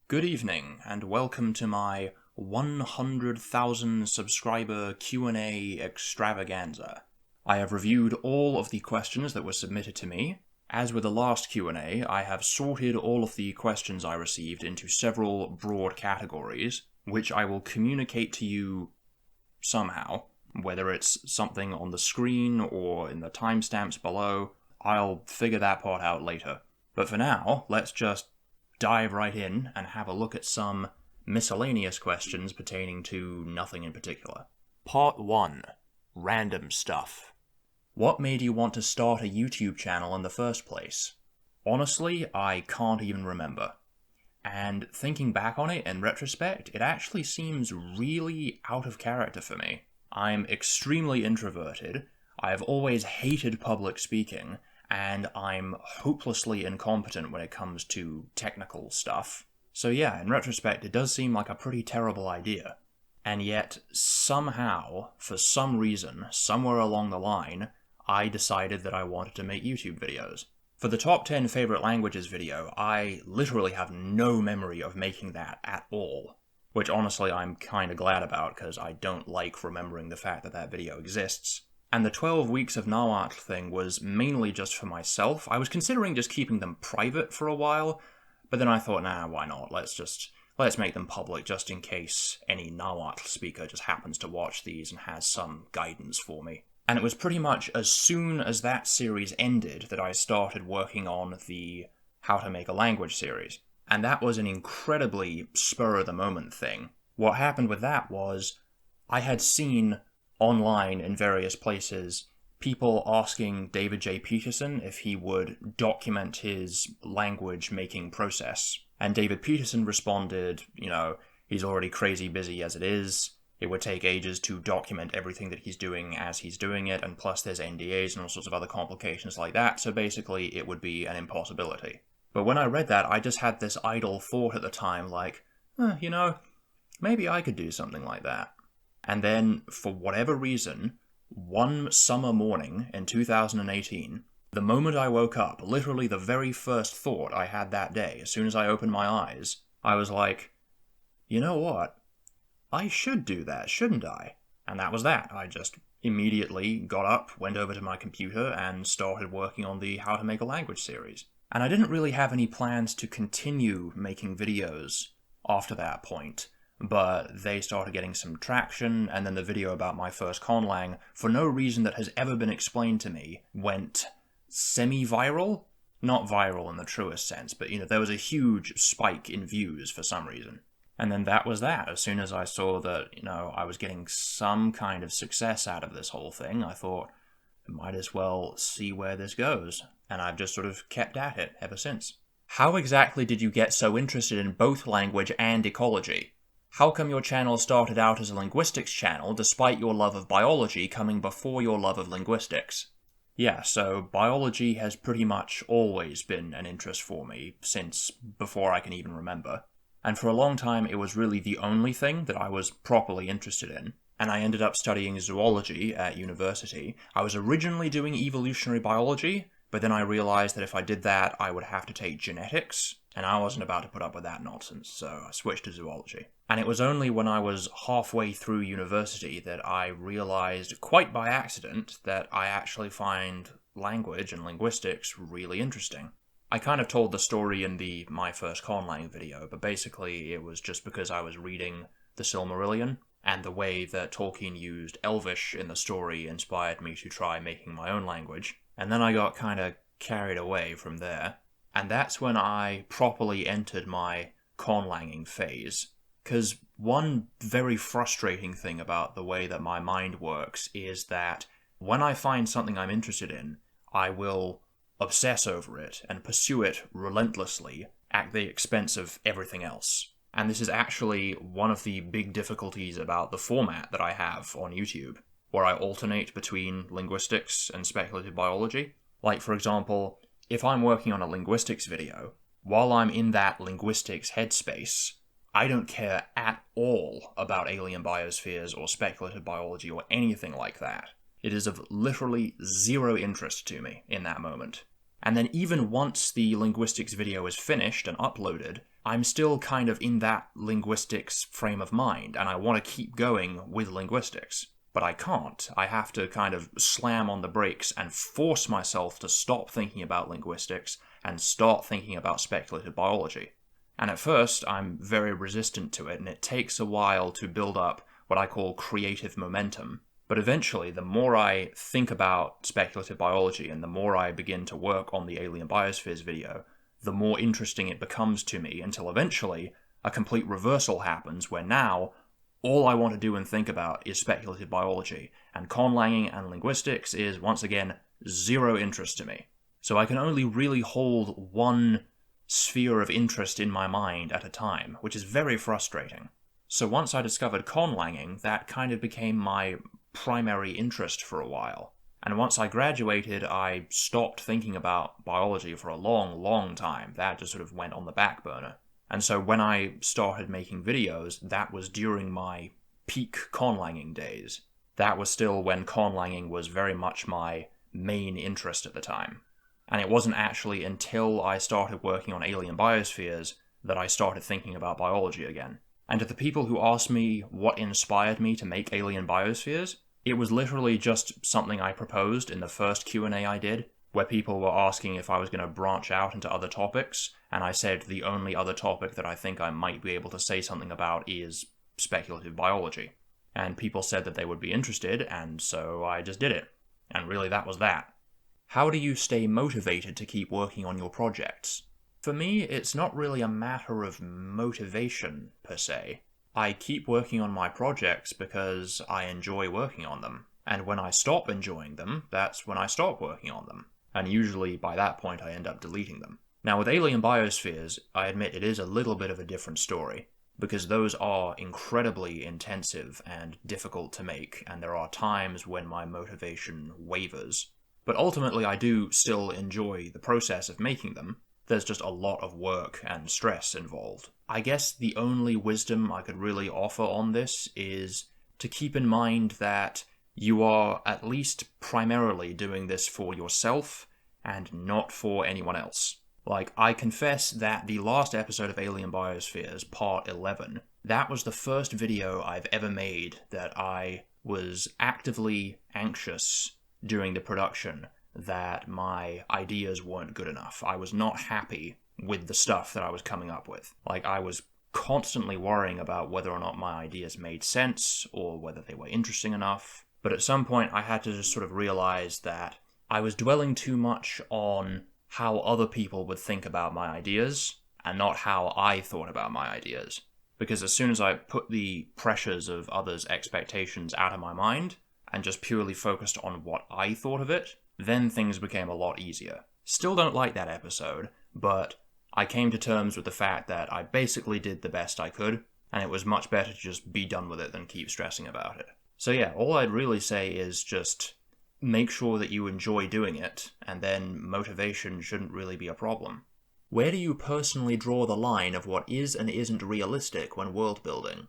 Good evening, and welcome to my 100,000 subscriber Q&A extravaganza. I have reviewed all of the questions that were submitted to me. As with the last Q&A, I have sorted all of the questions I received into several broad categories, which I will communicate to you somehow. Whether it's something on the screen or in the timestamps below, I'll figure that part out later. But for now, let's just dive right in and have a look at some miscellaneous questions pertaining to nothing in particular. Part 1. Random stuff. What made you want to start a YouTube channel in the first place? Honestly, I can't even remember. And thinking back on it in retrospect, it actually seems really out of character for me. I'm extremely introverted, I've always hated public speaking, and I'm hopelessly incompetent when it comes to technical stuff. So yeah, in retrospect, it does seem like a pretty terrible idea. And yet, somehow, for some reason, somewhere along the line, I decided that I wanted to make YouTube videos. For the top 10 favorite languages video, I literally have no memory of making that at all. Which honestly I'm kinda glad about, because I don't like remembering the fact that that video exists. And the 12 weeks of Nahuatl thing was mainly just for myself. I was considering just keeping them private for a while, but then I thought, nah, why not? Let's make them public just in case any Nahuatl speaker just happens to watch these and has some guidance for me. And it was pretty much as soon as that series ended that I started working on the How to Make a Language series. And that was an incredibly spur-of-the-moment thing. What happened with that was, I had seen online in various places people asking David J. Peterson if he would document his language making process. And David Peterson responded, he's already crazy busy as it is. It would take ages to document everything that he's doing as he's doing it, and plus there's NDAs and all sorts of other complications like that, so basically it would be an impossibility. But when I read that, I just had this idle thought at the time, like, maybe I could do something like that. And then, for whatever reason, one summer morning in 2018, the moment I woke up, literally the very first thought I had that day, as soon as I opened my eyes, I was like, you know what? I should do that, shouldn't I? And that was that. I just immediately got up, went over to my computer, and started working on the How to Make a Language series. And I didn't really have any plans to continue making videos after that point, but they started getting some traction, and then the video about my first conlang, for no reason that has ever been explained to me, went semi-viral? Not viral in the truest sense, but there was a huge spike in views for some reason. And then that was that. As soon as I saw that, I was getting some kind of success out of this whole thing, I thought, I might as well see where this goes. And I've just sort of kept at it ever since. How exactly did you get so interested in both language and ecology? How come your channel started out as a linguistics channel despite your love of biology coming before your love of linguistics? Yeah, so biology has pretty much always been an interest for me since before I can even remember. And for a long time it was really the only thing that I was properly interested in. And I ended up studying zoology at university. I was originally doing evolutionary biology, but then I realized that if I did that, I would have to take genetics, and I wasn't about to put up with that nonsense, so I switched to zoology. And it was only when I was halfway through university that I realized, quite by accident, that I actually find language and linguistics really interesting. I kind of told the story in the My First Conlang video, but basically it was just because I was reading the Silmarillion, and the way that Tolkien used Elvish in the story inspired me to try making my own language. And then I got kind of carried away from there. And that's when I properly entered my conlanging phase. Because one very frustrating thing about the way that my mind works is that when I find something I'm interested in, I will obsess over it and pursue it relentlessly at the expense of everything else. And this is actually one of the big difficulties about the format that I have on YouTube, where I alternate between linguistics and speculative biology. Like, for example, if I'm working on a linguistics video, while I'm in that linguistics headspace, I don't care at all about Alien Biospheres or speculative biology or anything like that. It is of literally zero interest to me in that moment. And then even once the linguistics video is finished and uploaded, I'm still kind of in that linguistics frame of mind, and I want to keep going with linguistics. But I can't. I have to kind of slam on the brakes and force myself to stop thinking about linguistics and start thinking about speculative biology. And at first, I'm very resistant to it, and it takes a while to build up what I call creative momentum. But eventually, the more I think about speculative biology and the more I begin to work on the Alien Biospheres video, the more interesting it becomes to me, until eventually a complete reversal happens where now all I want to do and think about is speculative biology, and conlanging and linguistics is, once again, zero interest to me. So I can only really hold one sphere of interest in my mind at a time, which is very frustrating. So once I discovered conlanging, that kind of became my primary interest for a while. And once I graduated, I stopped thinking about biology for a long, long time. That just sort of went on the back burner. And so when I started making videos, that was during my peak conlanging days. That was still when conlanging was very much my main interest at the time. And it wasn't actually until I started working on Alien Biospheres that I started thinking about biology again. And to the people who asked me what inspired me to make Alien Biospheres, it was literally just something I proposed in the first Q&A I did, where people were asking if I was going to branch out into other topics, and I said the only other topic that I think I might be able to say something about is speculative biology. And people said that they would be interested, and so I just did it. And really that was that. How do you stay motivated to keep working on your projects? For me, it's not really a matter of motivation, per se. I keep working on my projects because I enjoy working on them. And when I stop enjoying them, that's when I stop working on them. And usually by that point I end up deleting them. Now with Alien Biospheres, I admit it is a little bit of a different story, because those are incredibly intensive and difficult to make, and there are times when my motivation wavers. But ultimately I do still enjoy the process of making them. There's just a lot of work and stress involved. I guess the only wisdom I could really offer on this is to keep in mind that you are at least primarily doing this for yourself and not for anyone else. Like, I confess that the last episode of Alien Biospheres, Part 11, that was the first video I've ever made that I was actively anxious during the production that my ideas weren't good enough. I was not happy with the stuff that I was coming up with. Like, I was constantly worrying about whether or not my ideas made sense or whether they were interesting enough. But at some point I had to just sort of realize that I was dwelling too much on how other people would think about my ideas and not how I thought about my ideas. Because as soon as I put the pressures of others' expectations out of my mind and just purely focused on what I thought of it, then things became a lot easier. Still don't like that episode, but I came to terms with the fact that I basically did the best I could, and it was much better to just be done with it than keep stressing about it. So yeah, all I'd really say is just make sure that you enjoy doing it, and then motivation shouldn't really be a problem. Where do you personally draw the line of what is and isn't realistic when world building?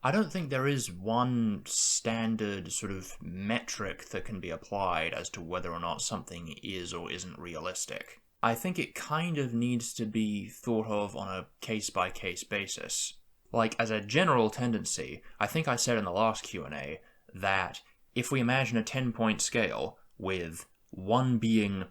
I don't think there is one standard sort of metric that can be applied as to whether or not something is or isn't realistic. I think it kind of needs to be thought of on a case-by-case basis. Like, as a general tendency, I think I said in the last Q&A that if we imagine a 10-point scale with 1 being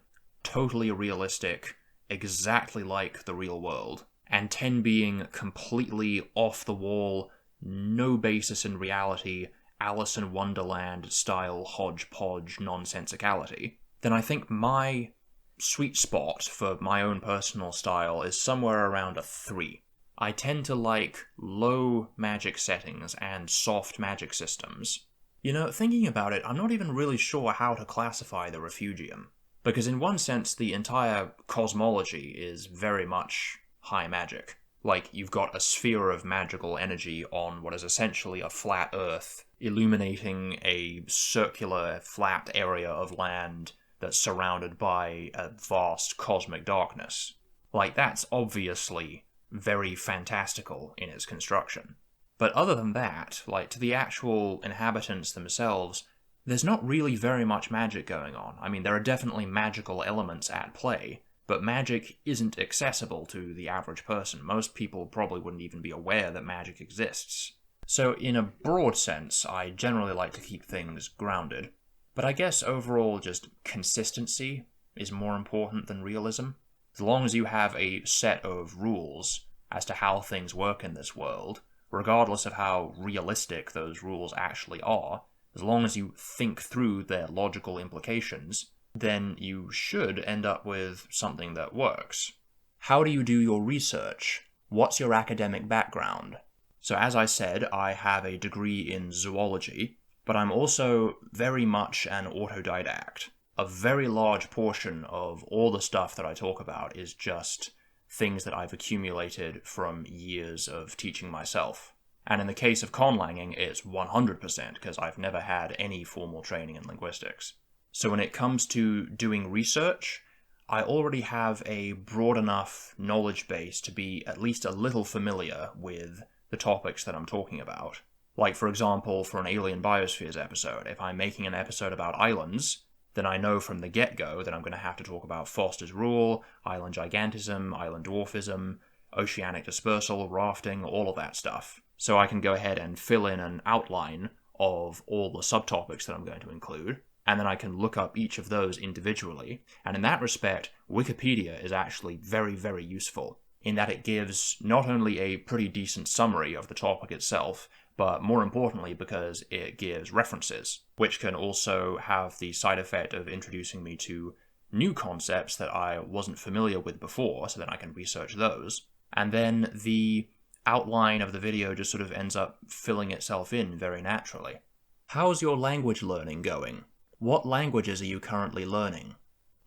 totally realistic, exactly like the real world, and 10 being completely off-the-wall, no basis in reality, Alice in Wonderland-style hodgepodge nonsensicality, then I think my sweet spot for my own personal style is somewhere around a 3. I tend to like low magic settings and soft magic systems. You know, thinking about it, I'm not even really sure how to classify the Refugium, because in one sense the entire cosmology is very much high magic. Like, you've got a sphere of magical energy on what is essentially a flat Earth, illuminating a circular, flat area of land that's surrounded by a vast cosmic darkness. Like, that's obviously very fantastical in its construction. But other than that, like, to the actual inhabitants themselves, there's not really very much magic going on. I mean, there are definitely magical elements at play, but magic isn't accessible to the average person. Most people probably wouldn't even be aware that magic exists. So in a broad sense, I generally like to keep things grounded. But I guess overall just consistency is more important than realism. As long as you have a set of rules as to how things work in this world, regardless of how realistic those rules actually are, as long as you think through their logical implications, then you should end up with something that works. How do you do your research? What's your academic background? So as I said, I have a degree in zoology, but I'm also very much an autodidact. A very large portion of all the stuff that I talk about is just things that I've accumulated from years of teaching myself. And in the case of conlanging, it's 100% because I've never had any formal training in linguistics. So when it comes to doing research, I already have a broad enough knowledge base to be at least a little familiar with the topics that I'm talking about. Like, for example, for an Alien Biospheres episode, if I'm making an episode about islands, then I know from the get-go that I'm going to have to talk about Foster's rule, island gigantism, island dwarfism, oceanic dispersal, rafting, all of that stuff. So I can go ahead and fill in an outline of all the subtopics that I'm going to include, and then I can look up each of those individually. And in that respect, Wikipedia is actually very, very useful, in that it gives not only a pretty decent summary of the topic itself, but more importantly because it gives references, which can also have the side effect of introducing me to new concepts that I wasn't familiar with before, so then I can research those. And then the outline of the video just sort of ends up filling itself in very naturally. How's your language learning going? What languages are you currently learning?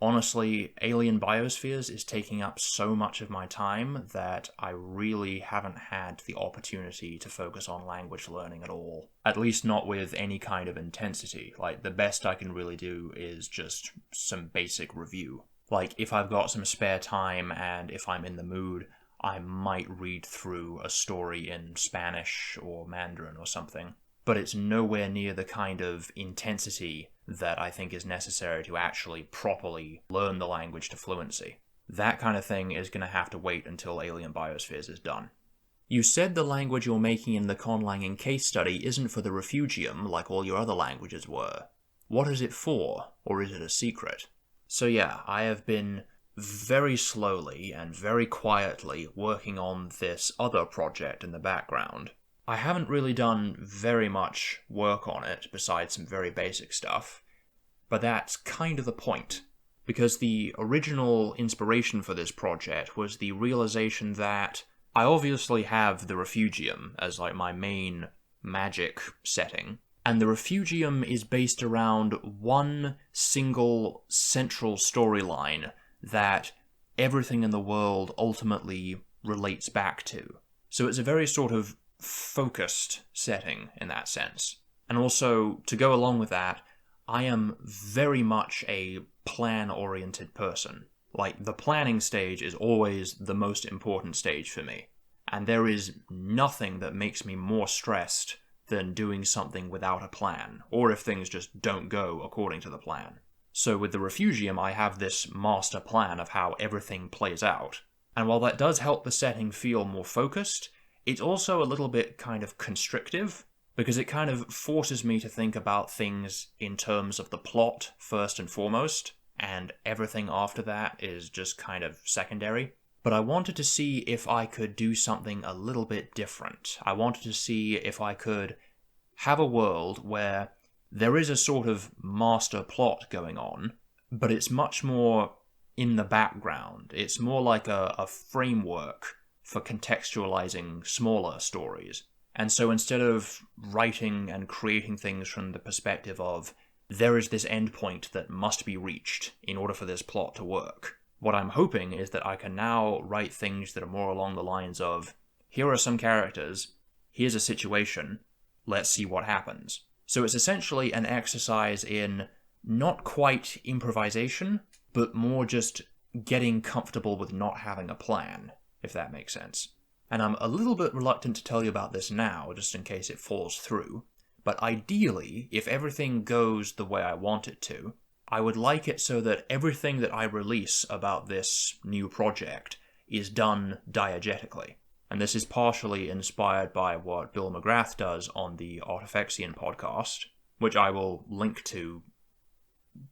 Honestly, Alien Biospheres is taking up so much of my time that I really haven't had the opportunity to focus on language learning at all. At least not with any kind of intensity. Like, the best I can really do is just some basic review. Like, if I've got some spare time and if I'm in the mood, I might read through a story in Spanish or Mandarin or something. But it's nowhere near the kind of intensity that I think is necessary to actually properly learn the language to fluency. That kind of thing is going to have to wait until Alien Biospheres is done. You said the language you're making in the Conlanging case study isn't for the Refugium like all your other languages were. What is it for, or is it a secret? So yeah, I have been very slowly and very quietly working on this other project in the background. I haven't really done very much work on it besides some very basic stuff, but that's kind of the point, because the original inspiration for this project was the realization that I obviously have the Refugium as like my main magic setting, and the Refugium is based around one single central storyline that everything in the world ultimately relates back to. So it's a very sort of focused setting in that sense. And also, to go along with that, I am very much a plan-oriented person. Like, the planning stage is always the most important stage for me. And there is nothing that makes me more stressed than doing something without a plan, or if things just don't go according to the plan. So with the Refugium, I have this master plan of how everything plays out. And while that does help the setting feel more focused, it's also a little bit kind of constrictive, because it kind of forces me to think about things in terms of the plot first and foremost, and everything after that is just kind of secondary. But I wanted to see if I could do something a little bit different. I wanted to see if I could have a world where there is a sort of master plot going on, but it's much more in the background. It's more like a framework for contextualizing smaller stories. And so instead of writing and creating things from the perspective of there is this endpoint that must be reached in order for this plot to work, what I'm hoping is that I can now write things that are more along the lines of, here are some characters, here's a situation, let's see what happens. So it's essentially an exercise in not quite improvisation, but more just getting comfortable with not having a plan, if that makes sense. And I'm a little bit reluctant to tell you about this now, just in case it falls through, but ideally, if everything goes the way I want it to, I would like it so that everything that I release about this new project is done diegetically. And this is partially inspired by what Bill McGrath does on the Artifexian podcast, which I will link to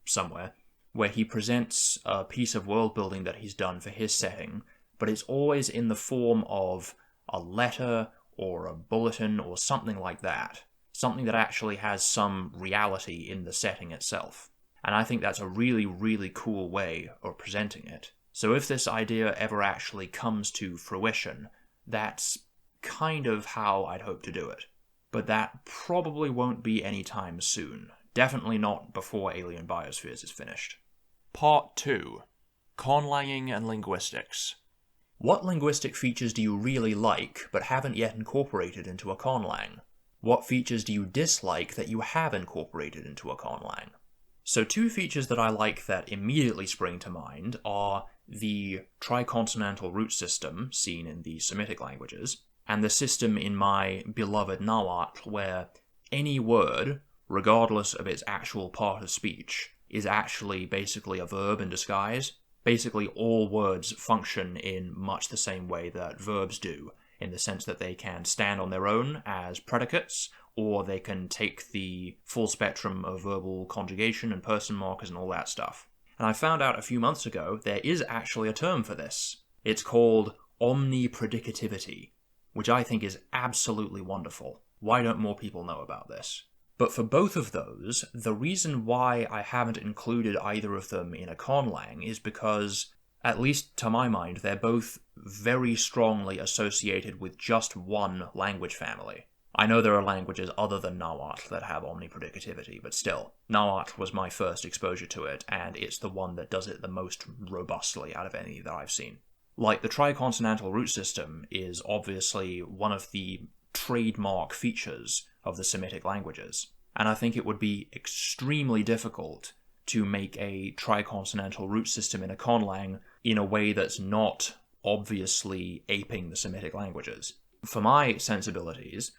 somewhere, where he presents a piece of world building that he's done for his setting, but it's always in the form of a letter or a bulletin or something like that. Something that actually has some reality in the setting itself. And I think that's a really, really cool way of presenting it. So if this idea ever actually comes to fruition, that's kind of how I'd hope to do it. But that probably won't be anytime soon. Definitely not before Alien Biospheres is finished. Part 2. Conlanging and Linguistics. What linguistic features do you really like, but haven't yet incorporated into a conlang? What features do you dislike that you have incorporated into a conlang? So two features that I like that immediately spring to mind are the triconsonantal root system seen in the Semitic languages, and the system in my beloved Nahuatl where any word, regardless of its actual part of speech, is actually basically a verb in disguise. Basically all words function in much the same way that verbs do, in the sense that they can stand on their own as predicates, or they can take the full spectrum of verbal conjugation and person markers and all that stuff. And I found out a few months ago there is actually a term for this. It's called omnipredicativity, which I think is absolutely wonderful. Why don't more people know about this? But for both of those, the reason why I haven't included either of them in a conlang is because, at least to my mind, they're both very strongly associated with just one language family. I know there are languages other than Nahuatl that have omnipredicativity, but still, Nahuatl was my first exposure to it, and it's the one that does it the most robustly out of any that I've seen. Like, the triconsonantal root system is obviously one of the trademark features of the Semitic languages, and I think it would be extremely difficult to make a triconsonantal root system in a conlang in a way that's not obviously aping the Semitic languages. For my sensibilities,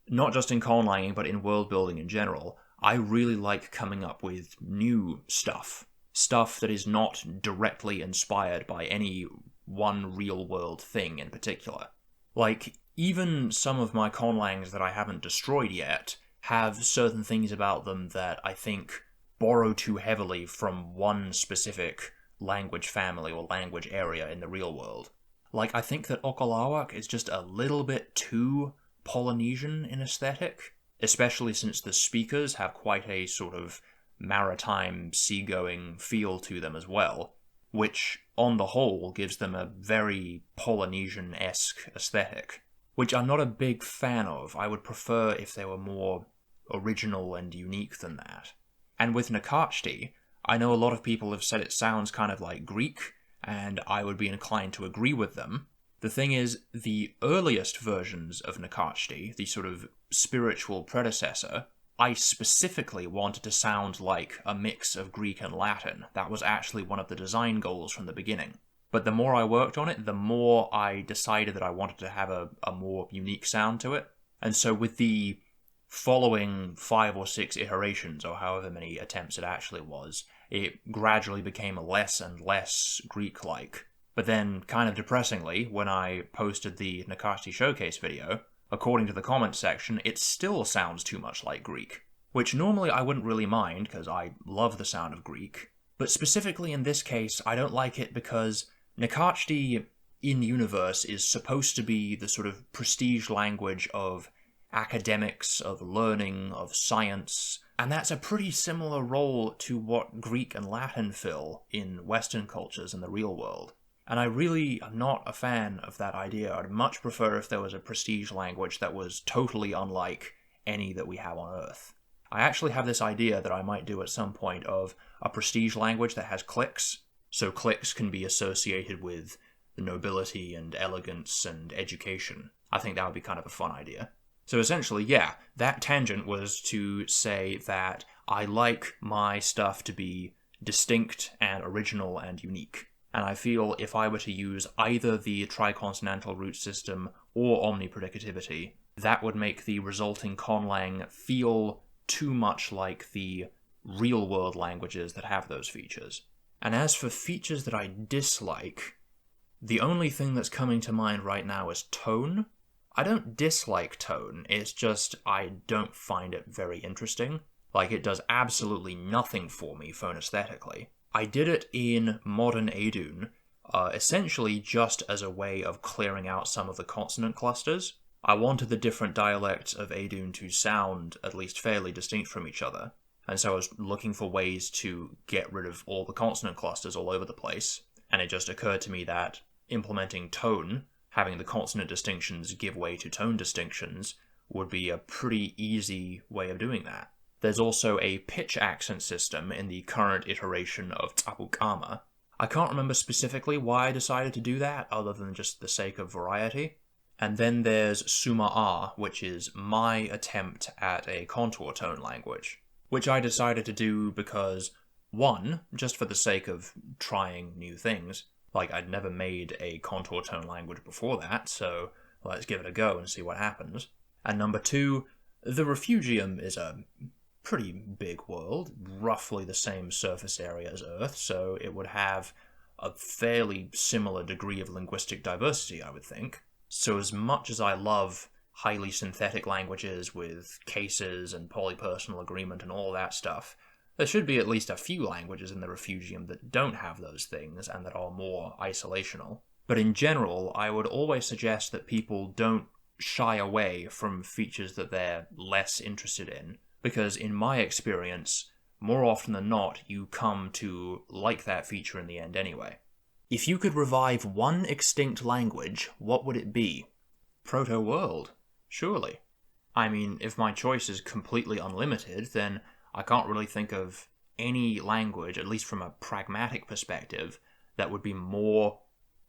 not just in conlanging but in world building in general, I really like coming up with new stuff. Stuff that is not directly inspired by any one real world thing in particular. Like, even some of my conlangs that I haven't destroyed yet have certain things about them that I think borrow too heavily from one specific language family or language area in the real world. Like, I think that Okolawak is just a little bit too Polynesian in aesthetic, especially since the speakers have quite a sort of maritime, seagoing feel to them as well, which, on the whole, gives them a very Polynesian-esque aesthetic, which I'm not a big fan of. I would prefer if they were more original and unique than that. And with Nakachti, I know a lot of people have said it sounds kind of like Greek, and I would be inclined to agree with them. The thing is, the earliest versions of Nakachti, the sort of spiritual predecessor, I specifically wanted to sound like a mix of Greek and Latin. That was actually one of the design goals from the beginning. But the more I worked on it, the more I decided that I wanted to have a more unique sound to it. And so with the following 5 or 6 iterations, or however many attempts it actually was, it gradually became less and less Greek-like. But then, kind of depressingly, when I posted the Nakachti Showcase video, according to the comments section, it still sounds too much like Greek. Which normally I wouldn't really mind, because I love the sound of Greek. But specifically in this case, I don't like it because Nakachti in-universe is supposed to be the sort of prestige language of academics, of learning, of science, and that's a pretty similar role to what Greek and Latin fill in Western cultures in the real world. And I really am not a fan of that idea. I'd much prefer if there was a prestige language that was totally unlike any that we have on Earth. I actually have this idea that I might do at some point of a prestige language that has cliques, so cliques can be associated with the nobility and elegance and education. I think that would be kind of a fun idea. So essentially, yeah, that tangent was to say that I like my stuff to be distinct and original and unique. And I feel if I were to use either the triconsonantal root system or omnipredicativity, that would make the resulting conlang feel too much like the real-world languages that have those features. And as for features that I dislike, the only thing that's coming to mind right now is tone. I don't dislike tone, it's just I don't find it very interesting. Like, it does absolutely nothing for me phonesthetically. I did it in modern Adun, essentially just as a way of clearing out some of the consonant clusters. I wanted the different dialects of Adun to sound at least fairly distinct from each other, and so I was looking for ways to get rid of all the consonant clusters all over the place, and it just occurred to me that implementing tone, having the consonant distinctions give way to tone distinctions, would be a pretty easy way of doing that. There's also a pitch accent system in the current iteration of Tsapukama. I can't remember specifically why I decided to do that, other than just the sake of variety. And then there's Suma'a, which is my attempt at a contour tone language, which I decided to do because, one, just for the sake of trying new things. Like, I'd never made a contour tone language before that, so let's give it a go and see what happens. And number two, the Refugium is a pretty big world, roughly the same surface area as Earth, so it would have a fairly similar degree of linguistic diversity, I would think. So as much as I love highly synthetic languages with cases and polypersonal agreement and all that stuff, there should be at least a few languages in the Refugium that don't have those things and that are more isolational. But in general, I would always suggest that people don't shy away from features that they're less interested in, because in my experience, more often than not, you come to like that feature in the end anyway. If you could revive one extinct language, what would it be? Proto-World, surely. I mean, if my choice is completely unlimited, then I can't really think of any language, at least from a pragmatic perspective, that would be more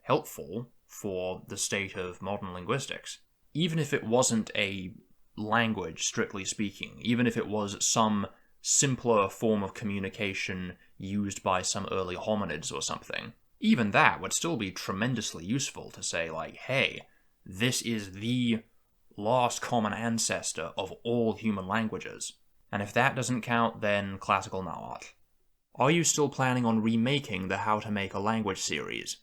helpful for the state of modern linguistics. Even if it wasn't a language, strictly speaking, even if it was some simpler form of communication used by some early hominids or something, even that would still be tremendously useful to say, like, hey, this is the last common ancestor of all human languages. And if that doesn't count, then classical Nahuatl. Are you still planning on remaking the How to Make a Language series?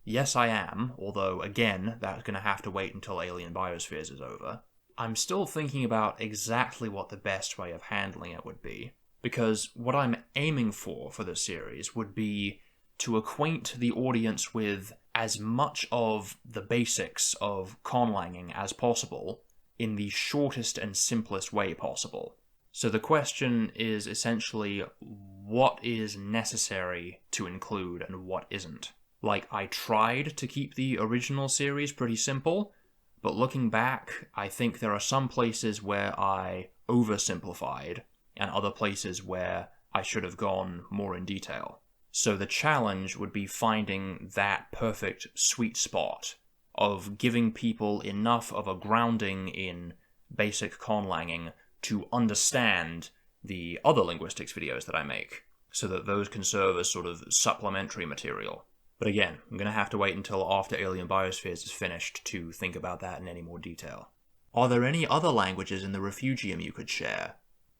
Yes, I am, although, again, that's going to have to wait until Alien Biospheres is over. I'm still thinking about exactly what the best way of handling it would be, because what I'm aiming for this series would be to acquaint the audience with as much of the basics of conlanging as possible in the shortest and simplest way possible. So the question is essentially, what is necessary to include and what isn't? Like, I tried to keep the original series pretty simple, but looking back, I think there are some places where I oversimplified, and other places where I should have gone more in detail. So the challenge would be finding that perfect sweet spot of giving people enough of a grounding in basic conlanging to understand the other linguistics videos that I make, so that those can serve as sort of supplementary material. But again, I'm going to have to wait until after Alien Biospheres is finished to think about that in any more detail. Are there any other languages in the Refugium you could share?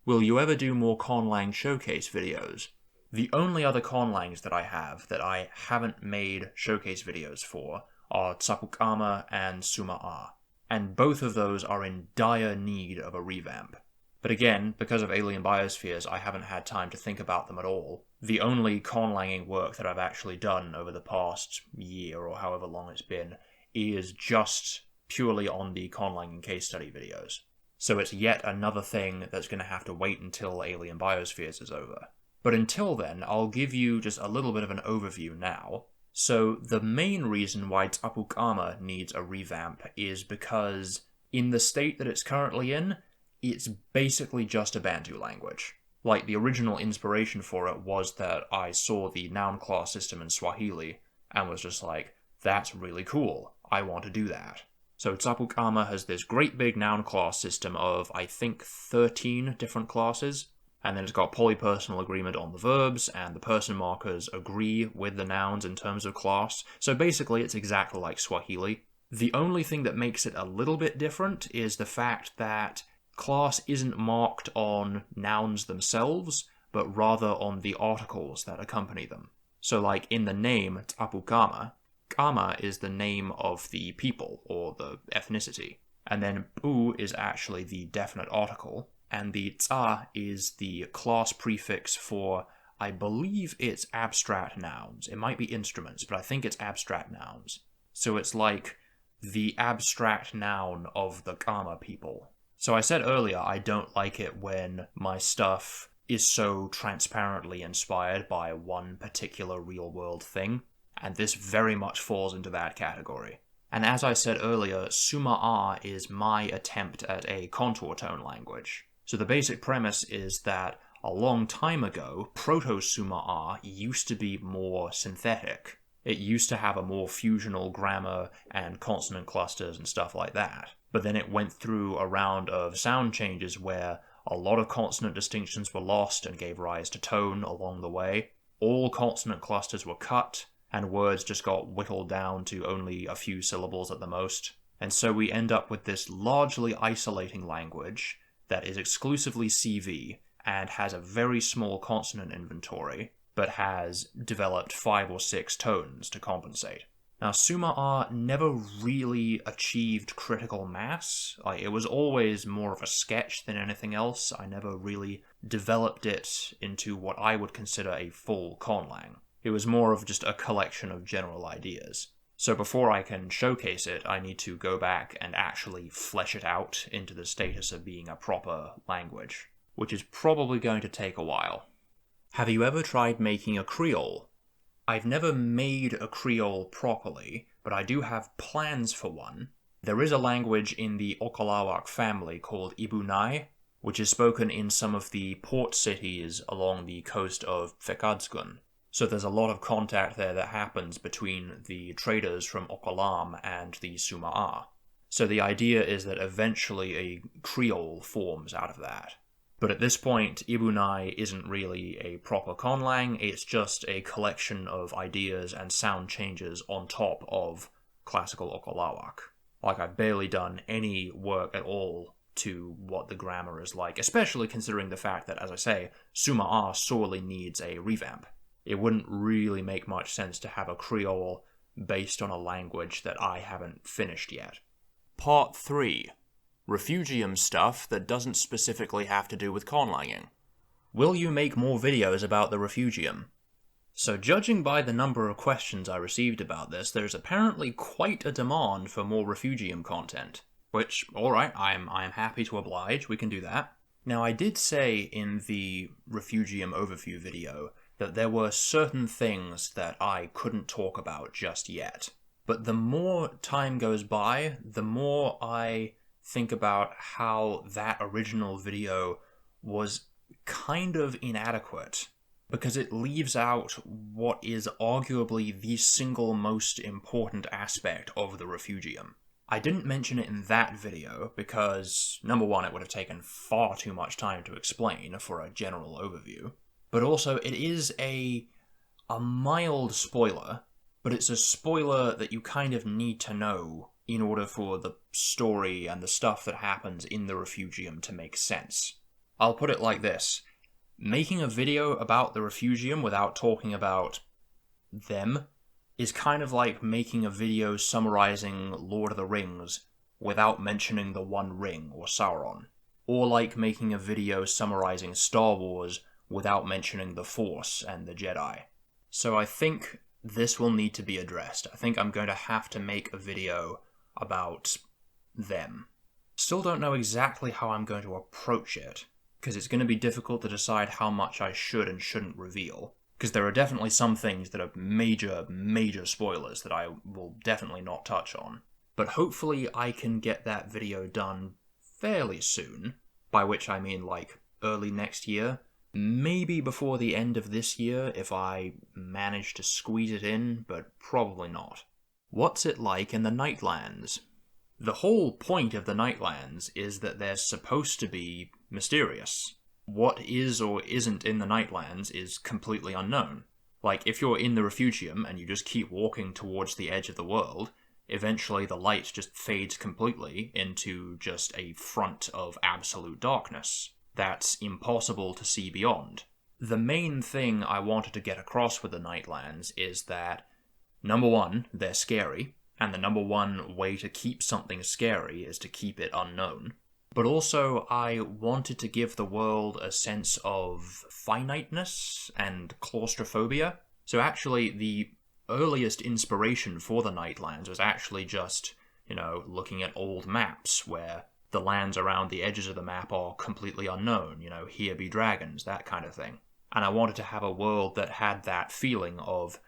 Will you ever do more conlang showcase videos? The only other conlangs that I have that I haven't made showcase videos for are Tsapukama and Suma'a, and both of those are in dire need of a revamp. But again, because of Alien Biospheres, I haven't had time to think about them at all. The only conlanging work that I've actually done over the past year, or however long it's been, is just purely on the conlanging case study videos. So it's yet another thing that's going to have to wait until Alien Biospheres is over. But until then, I'll give you just a little bit of an overview now. So the main reason why Tsapukama needs a revamp is because, in the state that it's currently in, it's basically just a Bantu language. Like, the original inspiration for it was that I saw the noun class system in Swahili and was just like, that's really cool, I want to do that. So Tsapukama has this great big noun class system of, I think, 13 different classes, and then it's got polypersonal agreement on the verbs, and the person markers agree with the nouns in terms of class. So basically it's exactly like Swahili. The only thing that makes it a little bit different is the fact that class isn't marked on nouns themselves, but rather on the articles that accompany them. So like in the name Tapukama, Kama is the name of the people, or the ethnicity. And then Bu is actually the definite article, and the Tsa is the class prefix for, I believe it's abstract nouns. It might be instruments, but I think it's abstract nouns. So it's like the abstract noun of the Kama people. So I said earlier I don't like it when my stuff is so transparently inspired by one particular real-world thing, and this very much falls into that category. And as I said earlier, Suma-A is my attempt at a contour tone language. So the basic premise is that a long time ago, Proto-Suma-A used to be more synthetic. It used to have a more fusional grammar and consonant clusters and stuff like that. But then it went through a round of sound changes where a lot of consonant distinctions were lost and gave rise to tone along the way. All consonant clusters were cut, and words just got whittled down to only a few syllables at the most. And so we end up with this largely isolating language that is exclusively CV and has a very small consonant inventory, but has developed 5 or 6 tones to compensate. Now, Suma-A never really achieved critical mass. It was always more of a sketch than anything else. I never really developed it into what I would consider a full conlang. It was more of just a collection of general ideas. So before I can showcase it, I need to go back and actually flesh it out into the status of being a proper language, which is probably going to take a while. Have you ever tried making a creole? I've never made a creole properly, but I do have plans for one. There is a language in the Okalawak family called Ibunai, which is spoken in some of the port cities along the coast of Fekadskun. So there's a lot of contact there that happens between the traders from Okalam and the Suma-A. So the idea is that eventually a creole forms out of that. But at this point, Ibunai isn't really a proper conlang, it's just a collection of ideas and sound changes on top of classical Okalawak. Like, I've barely done any work at all to what the grammar is like, especially considering the fact that, as I say, Suma-A sorely needs a revamp. It wouldn't really make much sense to have a creole based on a language that I haven't finished yet. Part 3. Refugium stuff that doesn't specifically have to do with conlanging. Will you make more videos about the Refugium? So judging by the number of questions I received about this, there's apparently quite a demand for more Refugium content. Which, alright, I'm happy to oblige, we can do that. Now, I did say in the Refugium overview video that there were certain things that I couldn't talk about just yet. But the more time goes by, the more I think about how that original video was kind of inadequate, because it leaves out what is arguably the single most important aspect of the Refugium. I didn't mention it in that video because, number one, it would have taken far too much time to explain for a general overview, but also it is a mild spoiler, but it's a spoiler that you kind of need to know in order for the story and the stuff that happens in the Refugium to make sense. I'll put it like this. Making a video about the Refugium without talking about them is kind of like making a video summarizing Lord of the Rings without mentioning the One Ring or Sauron. Or like making a video summarizing Star Wars without mentioning the Force and the Jedi. So I think this will need to be addressed. I think I'm going to have to make a video about them. Still don't know exactly how I'm going to approach it, because it's going to be difficult to decide how much I should and shouldn't reveal, because there are definitely some things that are major spoilers that I will definitely not touch on. But hopefully I can get that video done fairly soon, by which I mean like early next year. Maybe before the end of this year if I manage to squeeze it in, but probably not. What's it like in the Nightlands? The whole point of the Nightlands is that they're supposed to be mysterious. What is or isn't in the Nightlands is completely unknown. Like, if you're in the Refugium and you just keep walking towards the edge of the world, eventually the light just fades completely into just a front of absolute darkness that's impossible to see beyond. The main thing I wanted to get across with the Nightlands is that, number one, they're scary, and the number one way to keep something scary is to keep it unknown. But also, I wanted to give the world a sense of finiteness and claustrophobia. So actually, the earliest inspiration for the Nightlands was actually just, looking at old maps where the lands around the edges of the map are completely unknown, here be dragons, that kind of thing. And I wanted to have a world that had that feeling of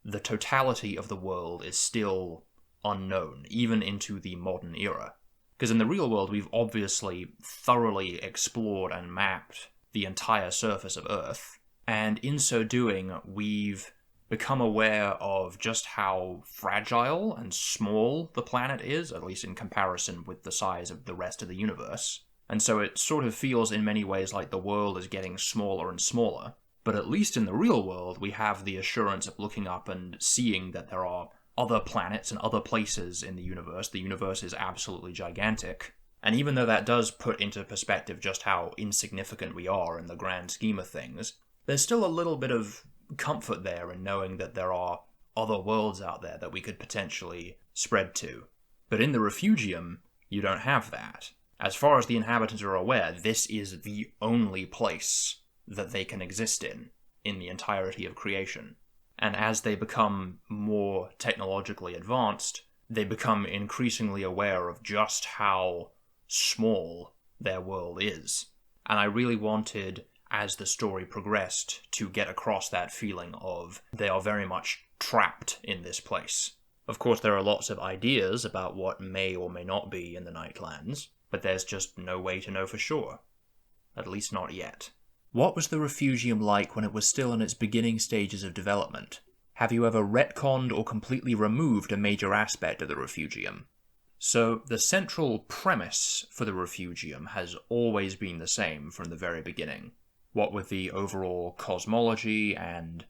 the totality of the world is still unknown, even into the modern era. Because in the real world, we've obviously thoroughly explored and mapped the entire surface of Earth, and in so doing, we've become aware of just how fragile and small the planet is, at least in comparison with the size of the rest of the universe. And so it sort of feels in many ways like the world is getting smaller and smaller. But at least in the real world, we have the assurance of looking up and seeing that there are other planets and other places in the universe. The universe is absolutely gigantic. And even though that does put into perspective just how insignificant we are in the grand scheme of things, there's still a little bit of comfort there in knowing that there are other worlds out there that we could potentially spread to. But in the Refugium, you don't have that. As far as the inhabitants are aware, this is the only place that they can exist in the entirety of creation. And as they become more technologically advanced, they become increasingly aware of just how small their world is. And I really wanted, as the story progressed, to get across that feeling of they are very much trapped in this place. Of course, there are lots of ideas about what may or may not be in the Nightlands, but there's just no way to know for sure. At least not yet. What was the Refugium like when it was still in its beginning stages of development? Have you ever retconned or completely removed a major aspect of the Refugium? So, the central premise for the Refugium has always been the same from the very beginning. What with the overall cosmology and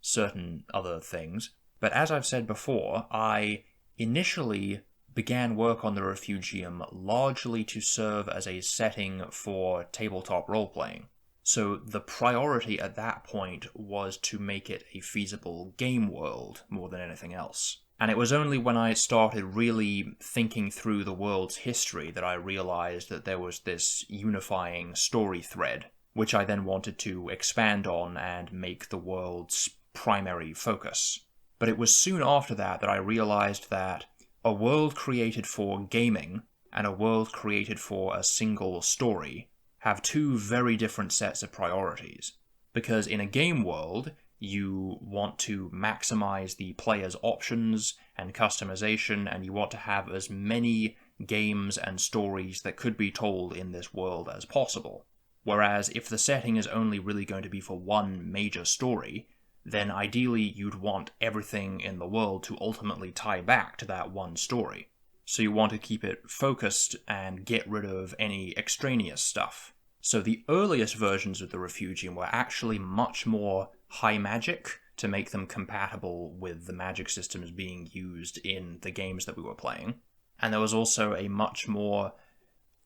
certain other things. But as I've said before, I initially began work on the Refugium largely to serve as a setting for tabletop role-playing. So the priority at that point was to make it a feasible game world more than anything else. And it was only when I started really thinking through the world's history that I realized that there was this unifying story thread, which I then wanted to expand on and make the world's primary focus. But it was soon after that I realized that a world created for gaming and a world created for a single story have two very different sets of priorities. Because in a game world, you want to maximize the player's options and customization, and you want to have as many games and stories that could be told in this world as possible. Whereas if the setting is only really going to be for one major story, then ideally you'd want everything in the world to ultimately tie back to that one story. So you want to keep it focused and get rid of any extraneous stuff. So the earliest versions of the Refugium were actually much more high magic to make them compatible with the magic systems being used in the games that we were playing. And there was also a much more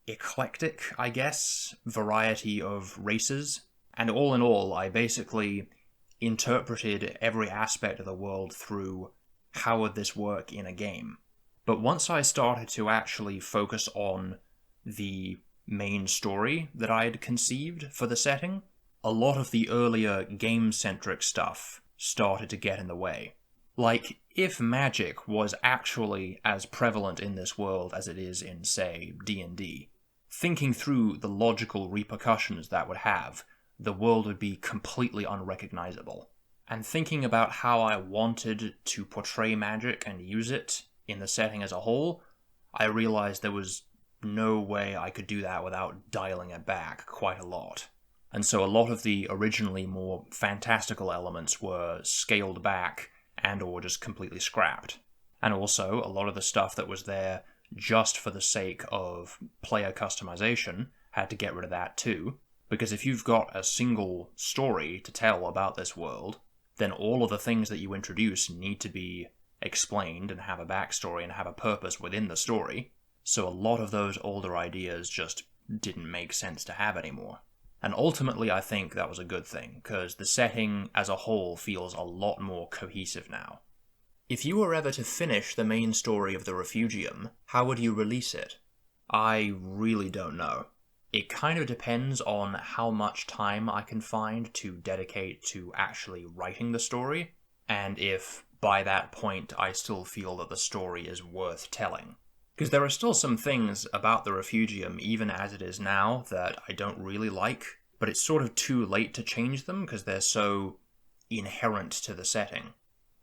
eclectic, I guess, variety of races. And all in all, I basically interpreted every aspect of the world through how would this work in a game. But once I started to actually focus on the main story that I had conceived for the setting, a lot of the earlier game-centric stuff started to get in the way. Like, if magic was actually as prevalent in this world as it is in, say, D&D, thinking through the logical repercussions that would have, the world would be completely unrecognizable. And thinking about how I wanted to portray magic and use it in the setting as a whole, I realized there was no way I could do that without dialing it back quite a lot. And so a lot of the originally more fantastical elements were scaled back and or just completely scrapped. And also, a lot of the stuff that was there just for the sake of player customization had to get rid of that too. Because if you've got a single story to tell about this world, then all of the things that you introduce need to be explained and have a backstory and have a purpose within the story. So a lot of those older ideas just didn't make sense to have anymore. And ultimately I think that was a good thing, because the setting as a whole feels a lot more cohesive now. If you were ever to finish the main story of the Refugium, how would you release it? I really don't know. It kind of depends on how much time I can find to dedicate to actually writing the story, and if by that point I still feel that the story is worth telling. Because there are still some things about the Refugium, even as it is now, that I don't really like, but it's sort of too late to change them because they're so inherent to the setting.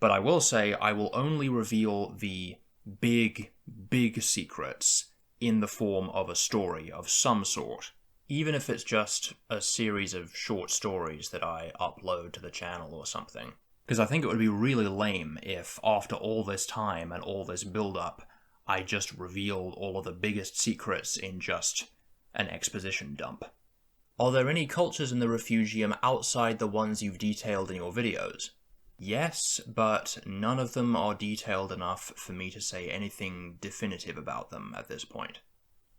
But I will say I will only reveal the big, big secrets in the form of a story of some sort, even if it's just a series of short stories that I upload to the channel or something. Because I think it would be really lame if, after all this time and all this build-up, I just revealed all of the biggest secrets in just an exposition dump. Are there any cultures in the Refugium outside the ones you've detailed in your videos? Yes, but none of them are detailed enough for me to say anything definitive about them at this point.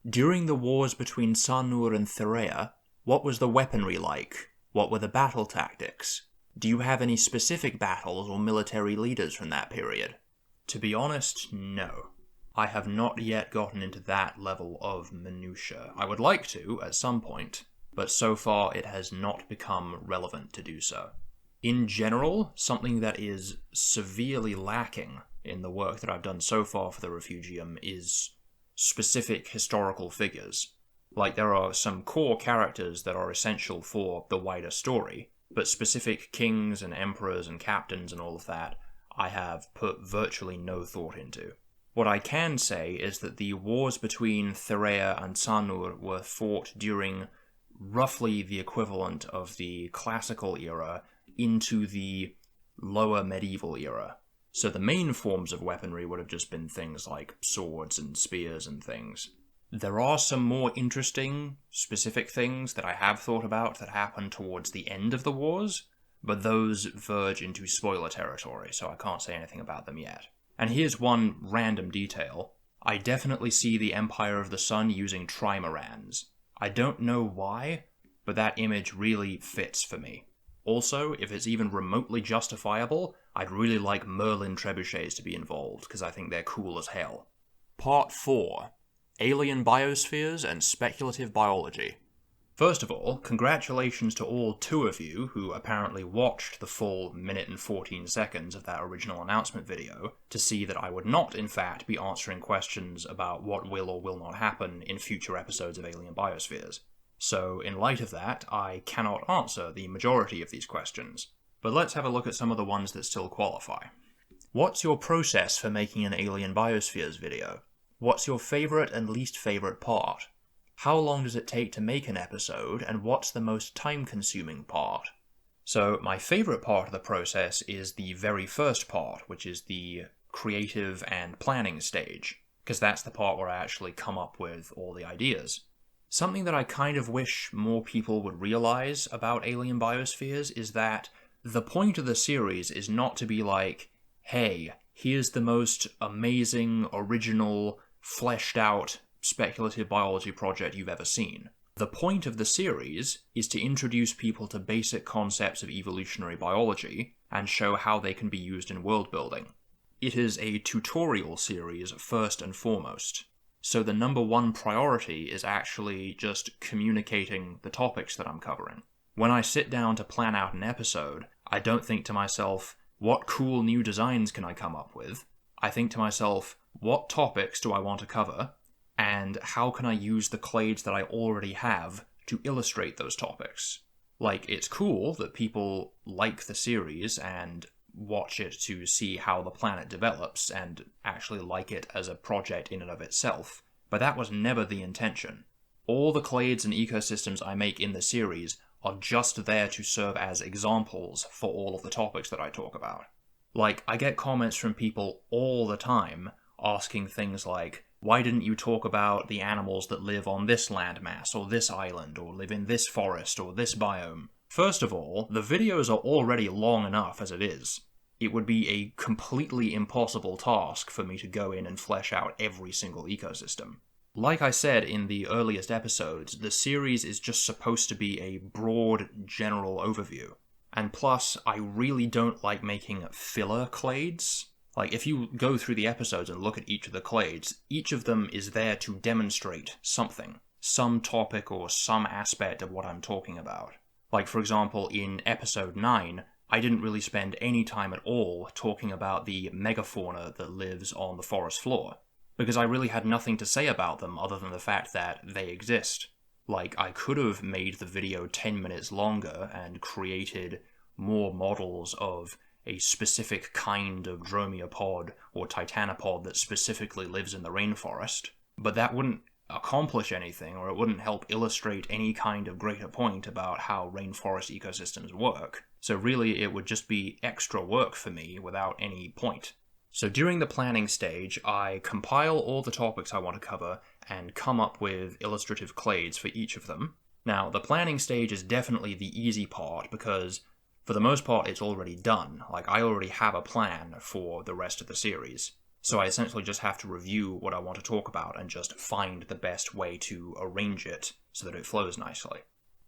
During the wars between Tsannur and Thirēa, what was the weaponry like? What were the battle tactics? Do you have any specific battles or military leaders from that period? To be honest, no. I have not yet gotten into that level of minutiae. I would like to, at some point, but so far it has not become relevant to do so. In general, something that is severely lacking in the work that I've done so far for the Refugium is specific historical figures. Like, there are some core characters that are essential for the wider story, but specific kings and emperors and captains and all of that, I have put virtually no thought into. What I can say is that the wars between Thirēa and Tsannur were fought during roughly the equivalent of the classical era into the lower medieval era. So the main forms of weaponry would have just been things like swords and spears and things. There are some more interesting, specific things that I have thought about that happen towards the end of the wars, but those verge into spoiler territory, so I can't say anything about them yet. And here's one random detail. I definitely see the Empire of the Sun using trimarans. I don't know why, but that image really fits for me. Also, if it's even remotely justifiable, I'd really like Merlin trebuchets to be involved, because I think they're cool as hell. Part 4. Alien Biospheres and Speculative Biology. First of all, congratulations to all 2 of you who apparently watched the full minute and 14 seconds of that original announcement video to see that I would not, in fact, be answering questions about what will or will not happen in future episodes of Alien Biospheres. So, in light of that, I cannot answer the majority of these questions. But let's have a look at some of the ones that still qualify. What's your process for making an Alien Biospheres video? What's your favourite and least favourite part? How long does it take to make an episode, and what's the most time-consuming part? So, my favourite part of the process is the very first part, which is the creative and planning stage, because that's the part where I actually come up with all the ideas. Something that I kind of wish more people would realize about Alien Biospheres is that the point of the series is not to be like, hey, here's the most amazing, original, fleshed out, speculative biology project you've ever seen. The point of the series is to introduce people to basic concepts of evolutionary biology and show how they can be used in world building. It is a tutorial series first and foremost. So the number one priority is actually just communicating the topics that I'm covering. When I sit down to plan out an episode, I don't think to myself, what cool new designs can I come up with? I think to myself, what topics do I want to cover? And how can I use the clades that I already have to illustrate those topics? Like, it's cool that people like the series and watch it to see how the planet develops and actually like it as a project in and of itself, but that was never the intention. All the clades and ecosystems I make in the series are just there to serve as examples for all of the topics that I talk about. Like, I get comments from people all the time asking things like, why didn't you talk about the animals that live on this landmass, or this island, or live in this forest, or this biome? First of all, the videos are already long enough as it is. It would be a completely impossible task for me to go in and flesh out every single ecosystem. Like I said in the earliest episodes, the series is just supposed to be a broad, general overview. And plus, I really don't like making filler clades. Like, if you go through the episodes and look at each of the clades, each of them is there to demonstrate something. Some topic or some aspect of what I'm talking about. Like, for example, in episode 9, I didn't really spend any time at all talking about the megafauna that lives on the forest floor, because I really had nothing to say about them other than the fact that they exist. Like, I could have made the video 10 minutes longer and created more models of a specific kind of dromaeopod or titanopod that specifically lives in the rainforest, but that wouldn't accomplish anything, or it wouldn't help illustrate any kind of greater point about how rainforest ecosystems work. So really, it would just be extra work for me without any point. So during the planning stage, I compile all the topics I want to cover and come up with illustrative clades for each of them. Now, the planning stage is definitely the easy part because, for the most part, it's already done. Like, I already have a plan for the rest of the series. So I essentially just have to review what I want to talk about and just find the best way to arrange it so that it flows nicely.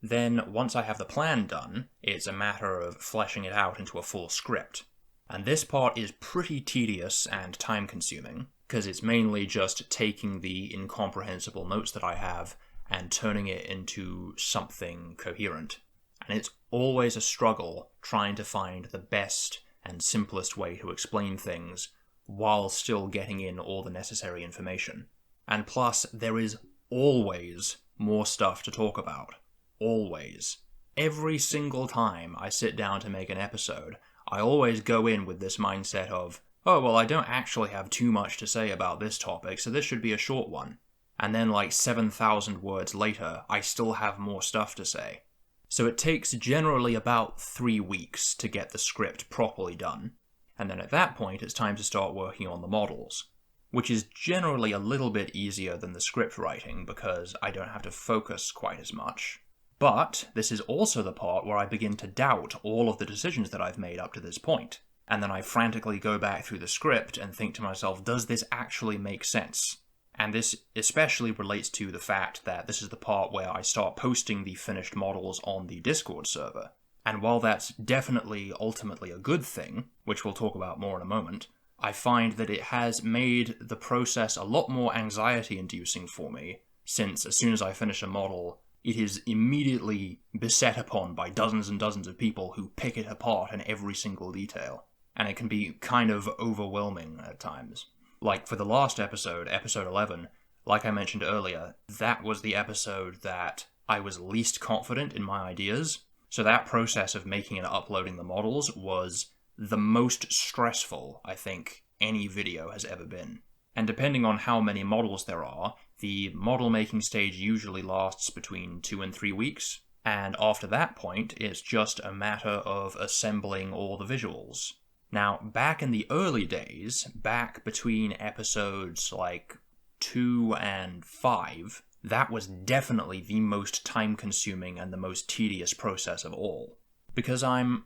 Then, once I have the plan done, it's a matter of fleshing it out into a full script. And this part is pretty tedious and time-consuming, because it's mainly just taking the incomprehensible notes that I have and turning it into something coherent. And it's always a struggle trying to find the best and simplest way to explain things while still getting in all the necessary information. And plus, there is always more stuff to talk about. Always. Every single time I sit down to make an episode, I always go in with this mindset of, oh, well, I don't actually have too much to say about this topic, so this should be a short one. And then, like 7,000 words later, I still have more stuff to say. So it takes generally about 3 weeks to get the script properly done. And then at that point, it's time to start working on the models, which is generally a little bit easier than the script writing because I don't have to focus quite as much. But this is also the part where I begin to doubt all of the decisions that I've made up to this point. And then I frantically go back through the script and think to myself, does this actually make sense? And this especially relates to the fact that this is the part where I start posting the finished models on the Discord server. And while that's definitely ultimately a good thing, which we'll talk about more in a moment, I find that it has made the process a lot more anxiety-inducing for me, since as soon as I finish a model, it is immediately beset upon by dozens and dozens of people who pick it apart in every single detail. And it can be kind of overwhelming at times. Like for the last episode, episode 11, like I mentioned earlier, that was the episode that I was least confident in my ideas. So that process of making and uploading the models was the most stressful, I think, any video has ever been. And depending on how many models there are, the model making stage usually lasts between 2 and 3 weeks, and after that point, it's just a matter of assembling all the visuals. Now, back in the early days, back between episodes like 2 and 5, that was definitely the most time-consuming and the most tedious process of all. Because I'm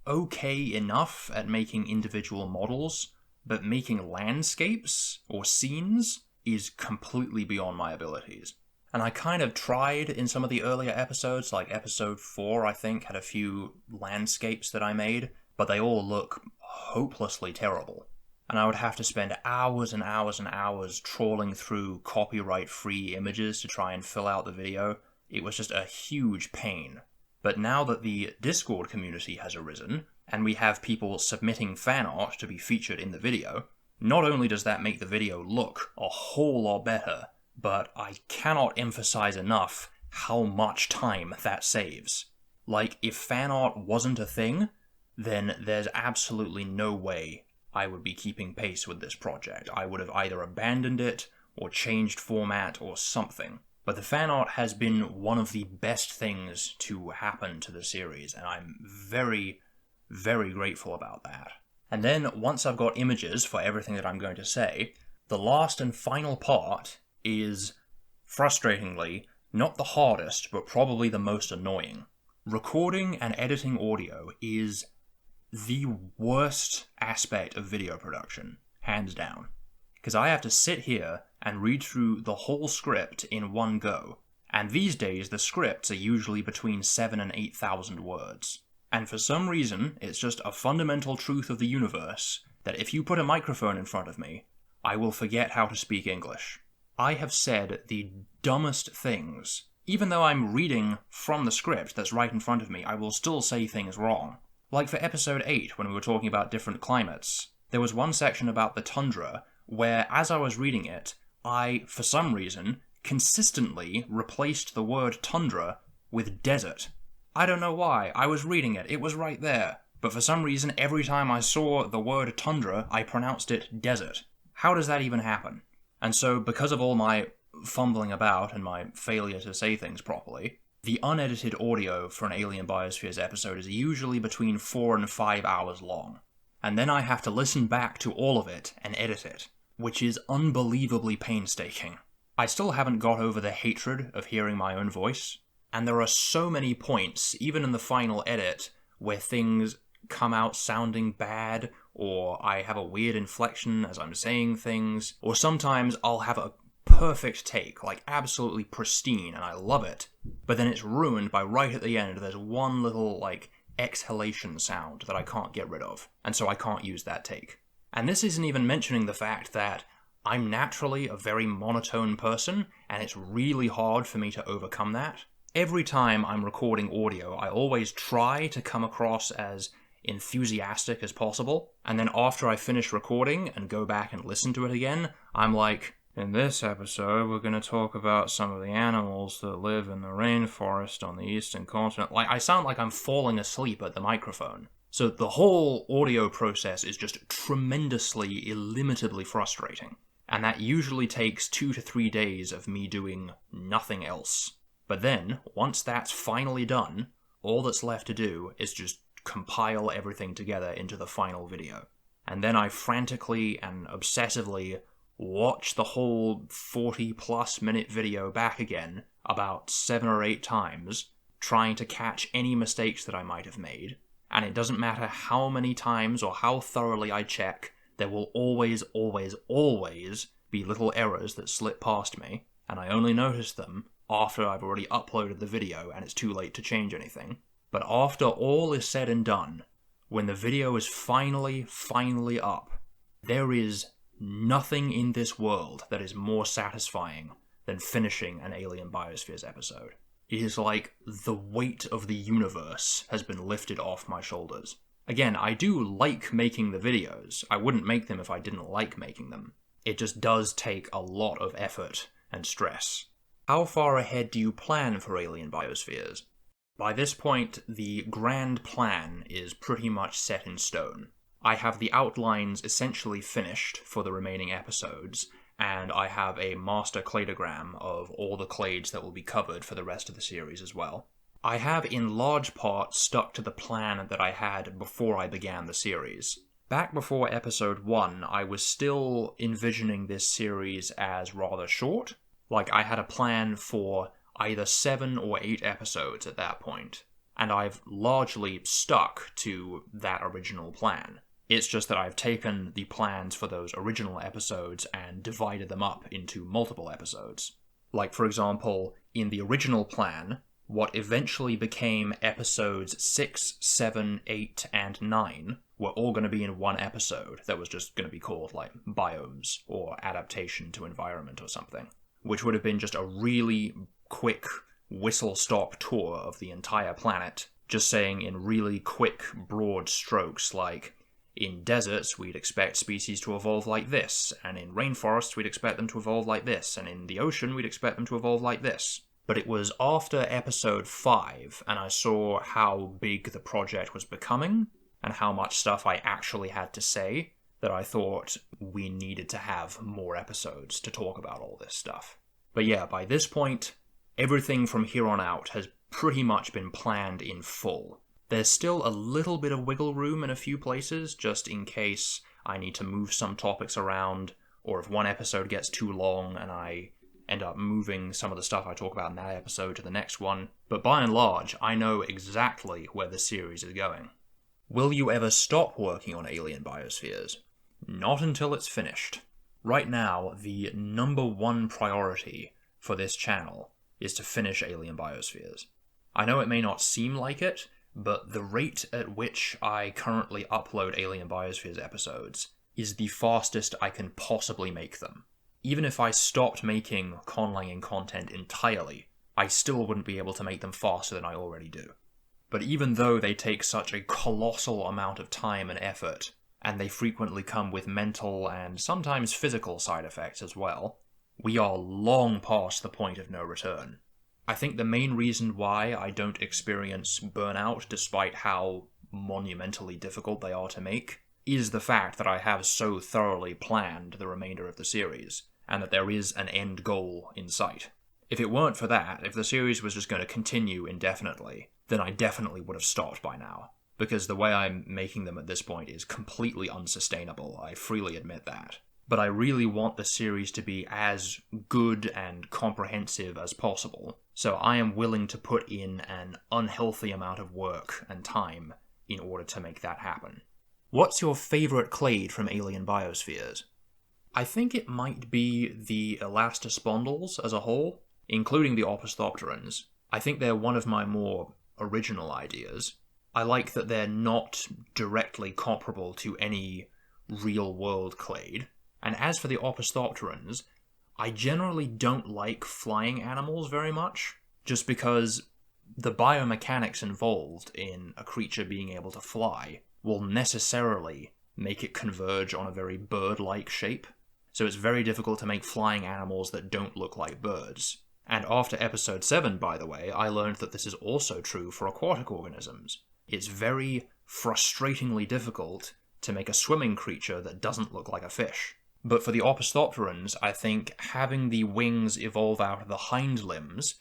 okay enough at making individual models, but making landscapes or scenes is completely beyond my abilities. And I kind of tried in some of the earlier episodes, like episode 4, I think, had a few landscapes that I made, but they all look hopelessly terrible. And I would have to spend hours and hours and hours trawling through copyright-free images to try and fill out the video. It was just a huge pain. But now that the Discord community has arisen, and we have people submitting fan art to be featured in the video, not only does that make the video look a whole lot better, but I cannot emphasize enough how much time that saves. Like, if fan art wasn't a thing, then there's absolutely no way I would be keeping pace with this project. I would have either abandoned it, or changed format, or something. But the fan art has been one of the best things to happen to the series, and I'm very, very grateful about that. And then, once I've got images for everything that I'm going to say, the last and final part is, frustratingly, not the hardest, but probably the most annoying. Recording and editing audio is the worst aspect of video production, hands down. because I have to sit here and read through the whole script in one go. And these days, the scripts are usually between 7,000 and 8,000 words. And for some reason, it's just a fundamental truth of the universe that if you put a microphone in front of me, I will forget how to speak English. I have said the dumbest things. Even though I'm reading from the script that's right in front of me, I will still say things wrong. Like for episode 8, when we were talking about different climates, there was one section about the tundra where, as I was reading it, I, for some reason, consistently replaced the word tundra with desert. I don't know why. I was reading it. It was right there. But for some reason, every time I saw the word tundra, I pronounced it desert. How does that even happen? And so, because of all my fumbling about and my failure to say things properly, the unedited audio for an Alien Biospheres episode is usually between 4 and 5 hours long. And then I have to listen back to all of it and edit it, which is unbelievably painstaking. I still haven't got over the hatred of hearing my own voice, and there are so many points, even in the final edit, where things come out sounding bad, or I have a weird inflection as I'm saying things, or sometimes I'll have a perfect take, like absolutely pristine, and I love it, but then it's ruined by right at the end there's one little, exhalation sound that I can't get rid of, and so I can't use that take. And this isn't even mentioning the fact that I'm naturally a very monotone person, and it's really hard for me to overcome that. Every time I'm recording audio, I always try to come across as enthusiastic as possible, and then after I finish recording and go back and listen to it again, I'm like, in this episode, we're going to talk about some of the animals that live in the rainforest on the eastern continent. I sound like I'm falling asleep at the microphone. So the whole audio process is just tremendously, illimitably frustrating. And that usually takes 2 to 3 days of me doing nothing else. But then, once that's finally done, all that's left to do is just compile everything together into the final video. And then I frantically and obsessively watch the whole 40-plus minute video back again about 7 or 8 times, trying to catch any mistakes that I might have made. And it doesn't matter how many times or how thoroughly I check, there will always, always, always be little errors that slip past me, and I only notice them after I've already uploaded the video and it's too late to change anything. But after all is said and done, when the video is finally up, there is nothing in this world that is more satisfying than finishing an Alien Biospheres episode. It is like the weight of the universe has been lifted off my shoulders. Again, I do like making the videos. I wouldn't make them if I didn't like making them. It just does take a lot of effort and stress. How far ahead do you plan for Alien Biospheres? By this point, the grand plan is pretty much set in stone. I have the outlines essentially finished for the remaining episodes, and I have a master cladogram of all the clades that will be covered for the rest of the series as well. I have in large part stuck to the plan that I had before I began the series. Back before episode 1, I was still envisioning this series as rather short. I had a plan for either 7 or 8 episodes at that point, and I've largely stuck to that original plan. It's just that I've taken the plans for those original episodes and divided them up into multiple episodes. For example, in the original plan, what eventually became episodes 6, 7, 8, and 9 were all going to be in one episode that was just going to be called, Biomes, or Adaptation to Environment or something, which would have been just a really quick whistle-stop tour of the entire planet, just saying in really quick, broad strokes, in deserts, we'd expect species to evolve like this, and in rainforests, we'd expect them to evolve like this, and in the ocean, we'd expect them to evolve like this. But it was after episode 5, and I saw how big the project was becoming, and how much stuff I actually had to say, that I thought we needed to have more episodes to talk about all this stuff. But yeah, by this point, everything from here on out has pretty much been planned in full. There's still a little bit of wiggle room in a few places, just in case I need to move some topics around, or if one episode gets too long and I end up moving some of the stuff I talk about in that episode to the next one. But by and large, I know exactly where the series is going. Will you ever stop working on Alien Biospheres? Not until it's finished. Right now, the #1 priority for this channel is to finish Alien Biospheres. I know it may not seem like it, but the rate at which I currently upload Alien Biospheres episodes is the fastest I can possibly make them. Even if I stopped making conlanging content entirely, I still wouldn't be able to make them faster than I already do. But even though they take such a colossal amount of time and effort, and they frequently come with mental and sometimes physical side effects as well, we are long past the point of no return. I think the main reason why I don't experience burnout, despite how monumentally difficult they are to make, is the fact that I have so thoroughly planned the remainder of the series, and that there is an end goal in sight. If it weren't for that, if the series was just going to continue indefinitely, then I definitely would have stopped by now. Because the way I'm making them at this point is completely unsustainable, I freely admit that. But I really want the series to be as good and comprehensive as possible, so I am willing to put in an unhealthy amount of work and time in order to make that happen. What's your favourite clade from Alien Biospheres? I think it might be the Elastospondylus as a whole, including the Opisthophorans. I think they're one of my more original ideas. I like that they're not directly comparable to any real-world clade. And as for the Opisthophorans, I generally don't like flying animals very much, just because the biomechanics involved in a creature being able to fly will necessarily make it converge on a very bird-like shape. So it's very difficult to make flying animals that don't look like birds. And after episode 7, by the way, I learned that this is also true for aquatic organisms. It's very frustratingly difficult to make a swimming creature that doesn't look like a fish. But for the Opisthophorans, I think having the wings evolve out of the hind limbs,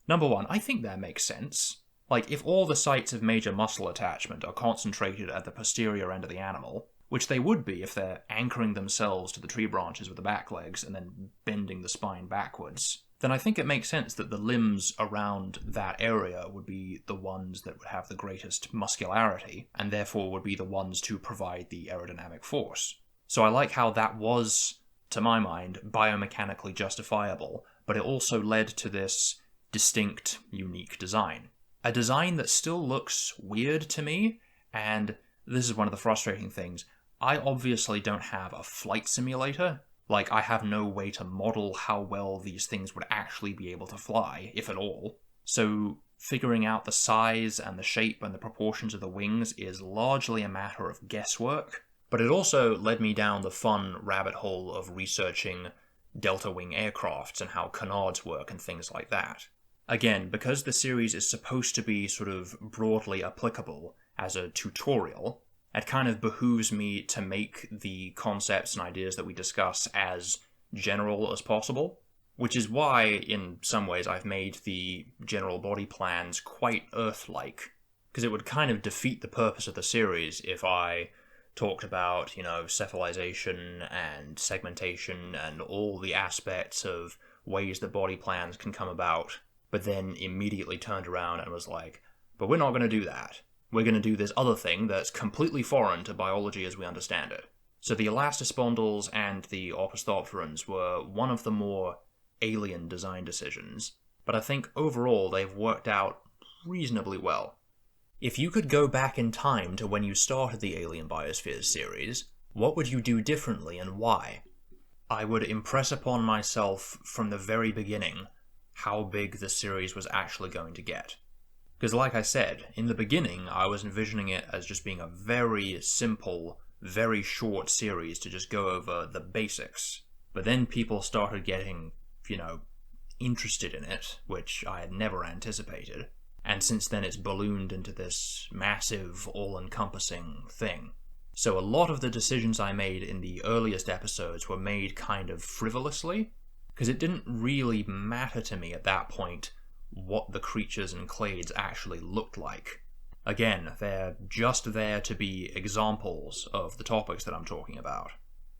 #1, I think that makes sense. Like, if all the sites of major muscle attachment are concentrated at the posterior end of the animal, which they would be if they're anchoring themselves to the tree branches with the back legs and then bending the spine backwards, then I think it makes sense that the limbs around that area would be the ones that would have the greatest muscularity, and therefore would be the ones to provide the aerodynamic force. So I like how that was, to my mind, biomechanically justifiable, but it also led to this distinct, unique design. A design that still looks weird to me, and this is one of the frustrating things. I obviously don't have a flight simulator. Like, I have no way to model how well these things would actually be able to fly, if at all. So figuring out the size and the shape and the proportions of the wings is largely a matter of guesswork. But it also led me down the fun rabbit hole of researching delta wing aircrafts and how canards work and things like that. Again, because the series is supposed to be sort of broadly applicable as a tutorial, it kind of behooves me to make the concepts and ideas that we discuss as general as possible, which is why, in some ways, I've made the general body plans quite Earth-like, because it would kind of defeat the purpose of the series if I talked about, cephalization and segmentation and all the aspects of ways that body plans can come about, but then immediately turned around and was like, but we're not going to do that. We're going to do this other thing that's completely foreign to biology as we understand it. So the Elastospondylus and the Opisthophorans were one of the more alien design decisions, but I think overall they've worked out reasonably well. If you could go back in time to when you started the Alien Biospheres series, what would you do differently and why? I would impress upon myself from the very beginning how big the series was actually going to get. Because like I said, in the beginning I was envisioning it as just being a very simple, very short series to just go over the basics. But then people started getting, interested in it, which I had never anticipated. And since then it's ballooned into this massive, all-encompassing thing. So a lot of the decisions I made in the earliest episodes were made kind of frivolously, because it didn't really matter to me at that point what the creatures and clades actually looked like. Again, they're just there to be examples of the topics that I'm talking about.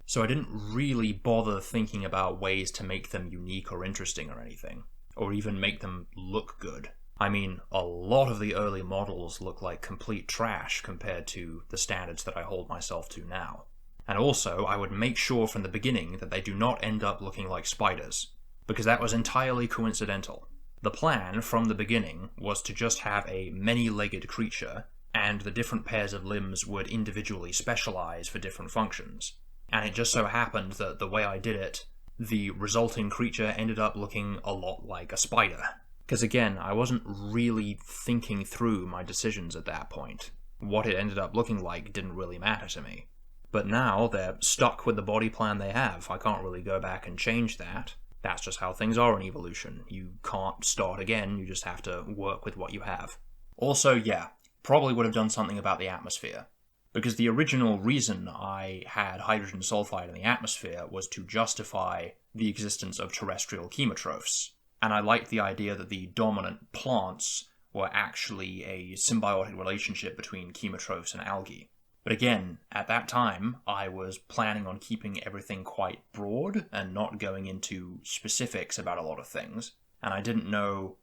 So I didn't really bother thinking about ways to make them unique or interesting or anything, or even make them look good. I mean, a lot of the early models look like complete trash compared to the standards that I hold myself to now. And also, I would make sure from the beginning that they do not end up looking like spiders, because that was entirely coincidental. The plan from the beginning was to just have a many-legged creature, and the different pairs of limbs would individually specialize for different functions. And it just so happened that the way I did it, the resulting creature ended up looking a lot like a spider. Because again, I wasn't really thinking through my decisions at that point. What it ended up looking like didn't really matter to me. But now they're stuck with the body plan they have. I can't really go back and change that. That's just how things are in evolution. You can't start again, you just have to work with what you have. Also, yeah, probably would have done something about the atmosphere. Because the original reason I had hydrogen sulfide in the atmosphere was to justify the existence of terrestrial chemotrophs. And I liked the idea that the dominant plants were actually a symbiotic relationship between chemotrophs and algae. But again, at that time, I was planning on keeping everything quite broad and not going into specifics about a lot of things, and I didn't know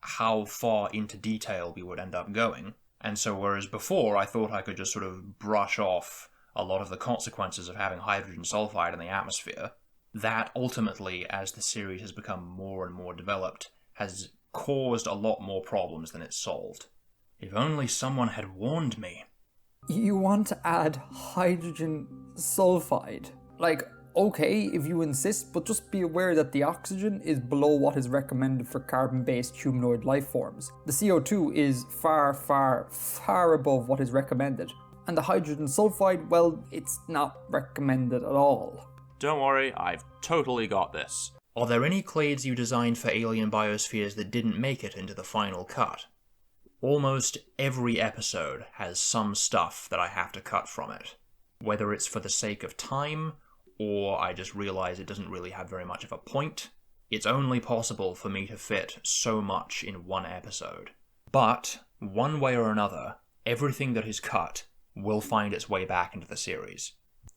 how far into detail we would end up going. And so whereas before I thought I could just sort of brush off a lot of the consequences of having hydrogen sulfide in the atmosphere, that ultimately, as the series has become more and more developed, has caused a lot more problems than it's solved. If only someone had warned me. You want to add hydrogen sulfide? Like, okay, if you insist, but just be aware that the oxygen is below what is recommended for carbon-based humanoid life forms. The CO2 is far, far, far above what is recommended. And the hydrogen sulfide, well, it's not recommended at all. Don't worry, I've totally got this. Are there any clades you designed for Alien Biospheres that didn't make it into the final cut? Almost every episode has some stuff that I have to cut from it. Whether it's for the sake of time, or I just realize it doesn't really have very much of a point, it's only possible for me to fit so much in one episode. But, one way or another, everything that is cut will find its way back into the series.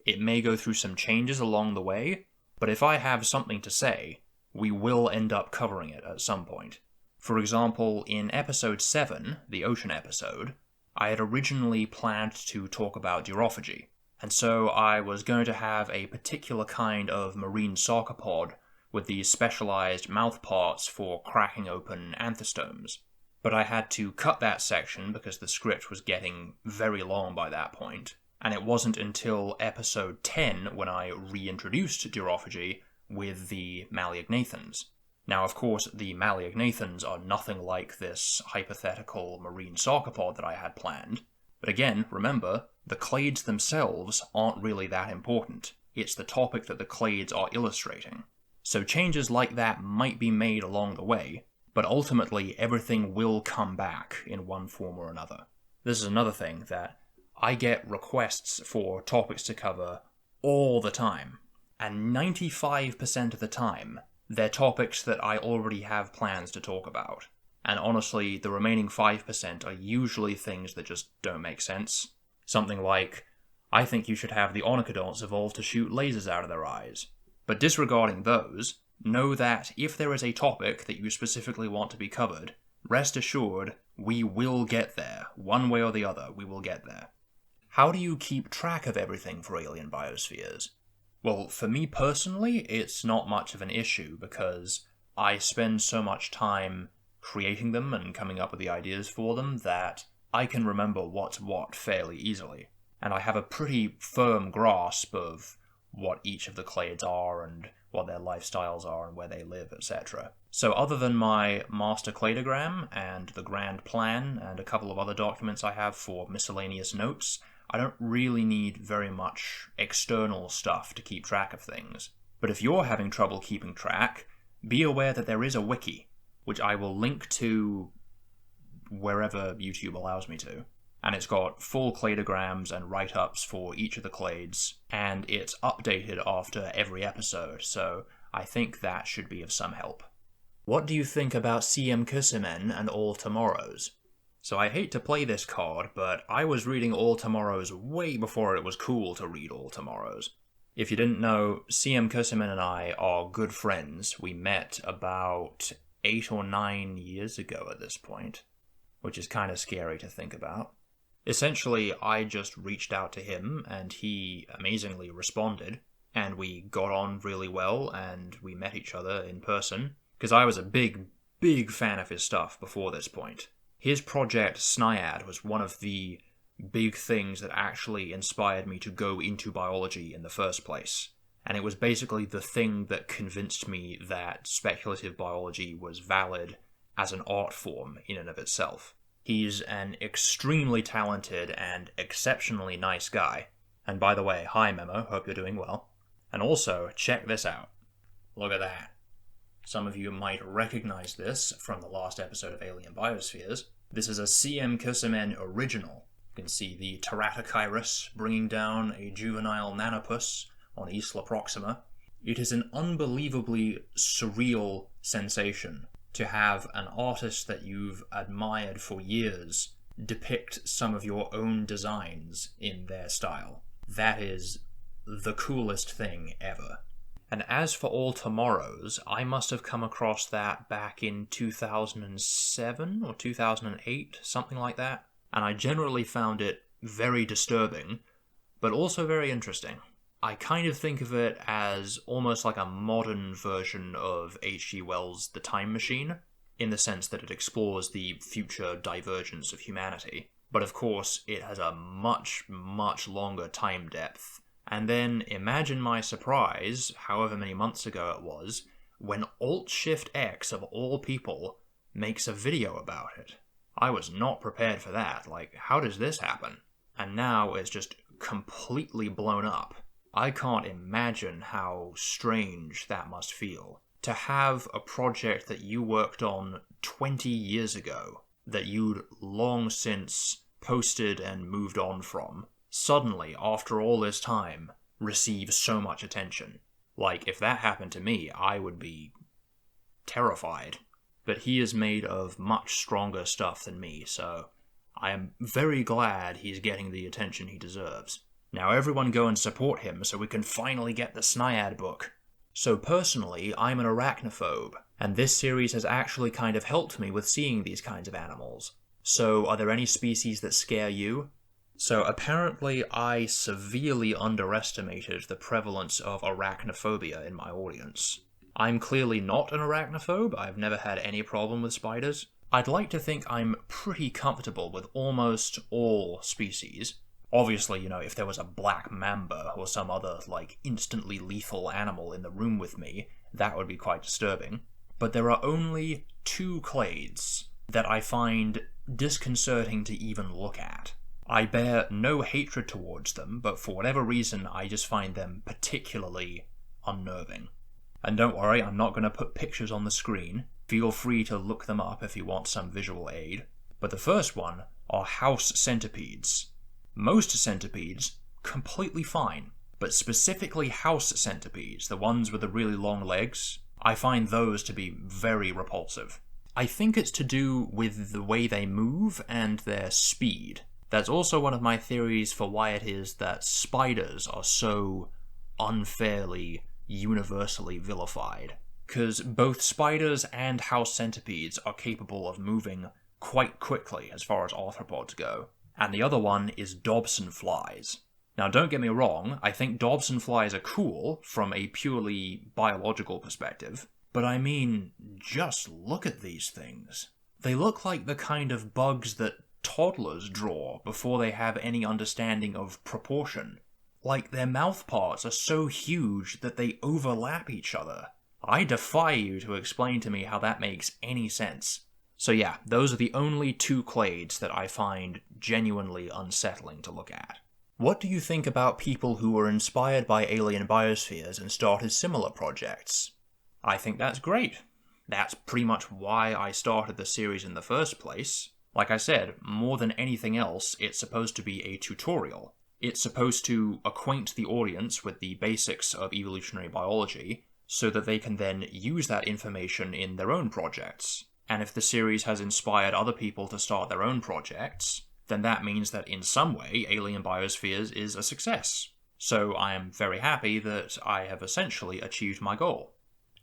It may go through some changes along the way, but if I have something to say, we will end up covering it at some point. For example, in episode 7, the ocean episode, I had originally planned to talk about durophagy, and so I was going to have a particular kind of marine sarcopod with these specialized mouthparts for cracking open anthostomes. But I had to cut that section because the script was getting very long by that point, and it wasn't until episode 10 when I reintroduced durophagy with the Maliognathans. Now, of course, the Maliognathans are nothing like this hypothetical marine sarcopod that I had planned. But again, remember, the clades themselves aren't really that important. It's the topic that the clades are illustrating. So changes like that might be made along the way, but ultimately everything will come back in one form or another. This is another thing, that I get requests for topics to cover all the time, and 95% of the time, they're topics that I already have plans to talk about. And honestly, the remaining 5% are usually things that just don't make sense. Something like, I think you should have the Onychodonts evolve to shoot lasers out of their eyes. But disregarding those, know that if there is a topic that you specifically want to be covered, rest assured, we will get there. One way or the other, we will get there. How do you keep track of everything for Alien Biospheres? Well, for me personally, it's not much of an issue because I spend so much time creating them and coming up with the ideas for them that I can remember what's what fairly easily. And I have a pretty firm grasp of what each of the clades are and what their lifestyles are and where they live, etc. So other than my master cladogram and the grand plan and a couple of other documents I have for miscellaneous notes, I don't really need very much external stuff to keep track of things. But if you're having trouble keeping track, be aware that there is a wiki, which I will link to wherever YouTube allows me to. And it's got full cladograms and write-ups for each of the clades, and it's updated after every episode, so I think that should be of some help. What do you think about Kösemen and All Tomorrows? So I hate to play this card, but I was reading All Tomorrows way before it was cool to read All Tomorrows. If you didn't know, Kösemen and I are good friends. We met about 8 or 9 years ago at this point, which is kind of scary to think about. Essentially, I just reached out to him, and he amazingly responded, and we got on really well, and we met each other in person, because I was a big, big fan of his stuff before this point. His project, Snyad, was one of the big things that actually inspired me to go into biology in the first place. And it was basically the thing that convinced me that speculative biology was valid as an art form in and of itself. He's an extremely talented and exceptionally nice guy. And by the way, hi Memo, hope you're doing well. And also, check this out. Look at that. Some of you might recognize this from the last episode of Alien Biospheres. This is a CM Kösemen original. You can see the Teratocyrus bringing down a juvenile nanopus on Isla Proxima. It is an unbelievably surreal sensation to have an artist that you've admired for years depict some of your own designs in their style. That is the coolest thing ever. And as for All Tomorrows, I must have come across that back in 2007 or 2008, something like that. And I generally found it very disturbing, but also very interesting. I kind of think of it as almost like a modern version of H.G. Wells' The Time Machine, in the sense that it explores the future divergence of humanity. But of course, it has a much, much longer time depth. And then imagine my surprise, however many months ago it was, when Alt-Shift-X, of all people, makes a video about it. I was not prepared for that. Like, how does this happen? And now it's just completely blown up. I can't imagine how strange that must feel. To have a project that you worked on 20 years ago, that you'd long since posted and moved on from, suddenly, after all this time, receive so much attention. Like, if that happened to me, I would be terrified. But he is made of much stronger stuff than me, so I am very glad he's getting the attention he deserves. Now everyone go and support him so we can finally get the Snyad book. So personally, I'm an arachnophobe, and this series has actually kind of helped me with seeing these kinds of animals. So are there any species that scare you? So apparently I severely underestimated the prevalence of arachnophobia in my audience. I'm clearly not an arachnophobe, I've never had any problem with spiders. I'd like to think I'm pretty comfortable with almost all species. Obviously, if there was a black mamba or some other, instantly lethal animal in the room with me, that would be quite disturbing. But there are only 2 clades that I find disconcerting to even look at. I bear no hatred towards them, but for whatever reason, I just find them particularly unnerving. And don't worry, I'm not going to put pictures on the screen. Feel free to look them up if you want some visual aid. But the first one are house centipedes. Most centipedes, completely fine. But specifically house centipedes, the ones with the really long legs, I find those to be very repulsive. I think it's to do with the way they move and their speed. That's also one of my theories for why it is that spiders are so unfairly universally vilified, because both spiders and house centipedes are capable of moving quite quickly as far as arthropods go, and the other one is Dobson flies. Now don't get me wrong, I think Dobson flies are cool from a purely biological perspective, but I mean, just look at these things. They look like the kind of bugs that toddlers draw before they have any understanding of proportion. Like, their mouth parts are so huge that they overlap each other. I defy you to explain to me how that makes any sense. So yeah, those are the only 2 clades that I find genuinely unsettling to look at. What do you think about people who were inspired by Alien Biospheres and started similar projects? I think that's great. That's pretty much why I started the series in the first place. Like I said, more than anything else, it's supposed to be a tutorial. It's supposed to acquaint the audience with the basics of evolutionary biology, so that they can then use that information in their own projects. And if the series has inspired other people to start their own projects, then that means that in some way Alien Biospheres is a success. So I am very happy that I have essentially achieved my goal.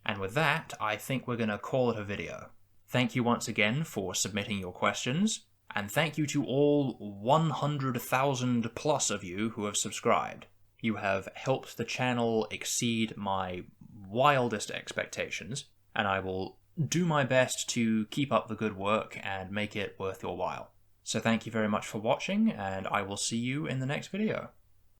And with that, I think we're going to call it a video. Thank you once again for submitting your questions, And thank you to all 100,000 plus of you who have subscribed. You have helped the channel exceed my wildest expectations, and I will do my best to keep up the good work and make it worth your while. So thank you very much for watching, and I will see you in the next video.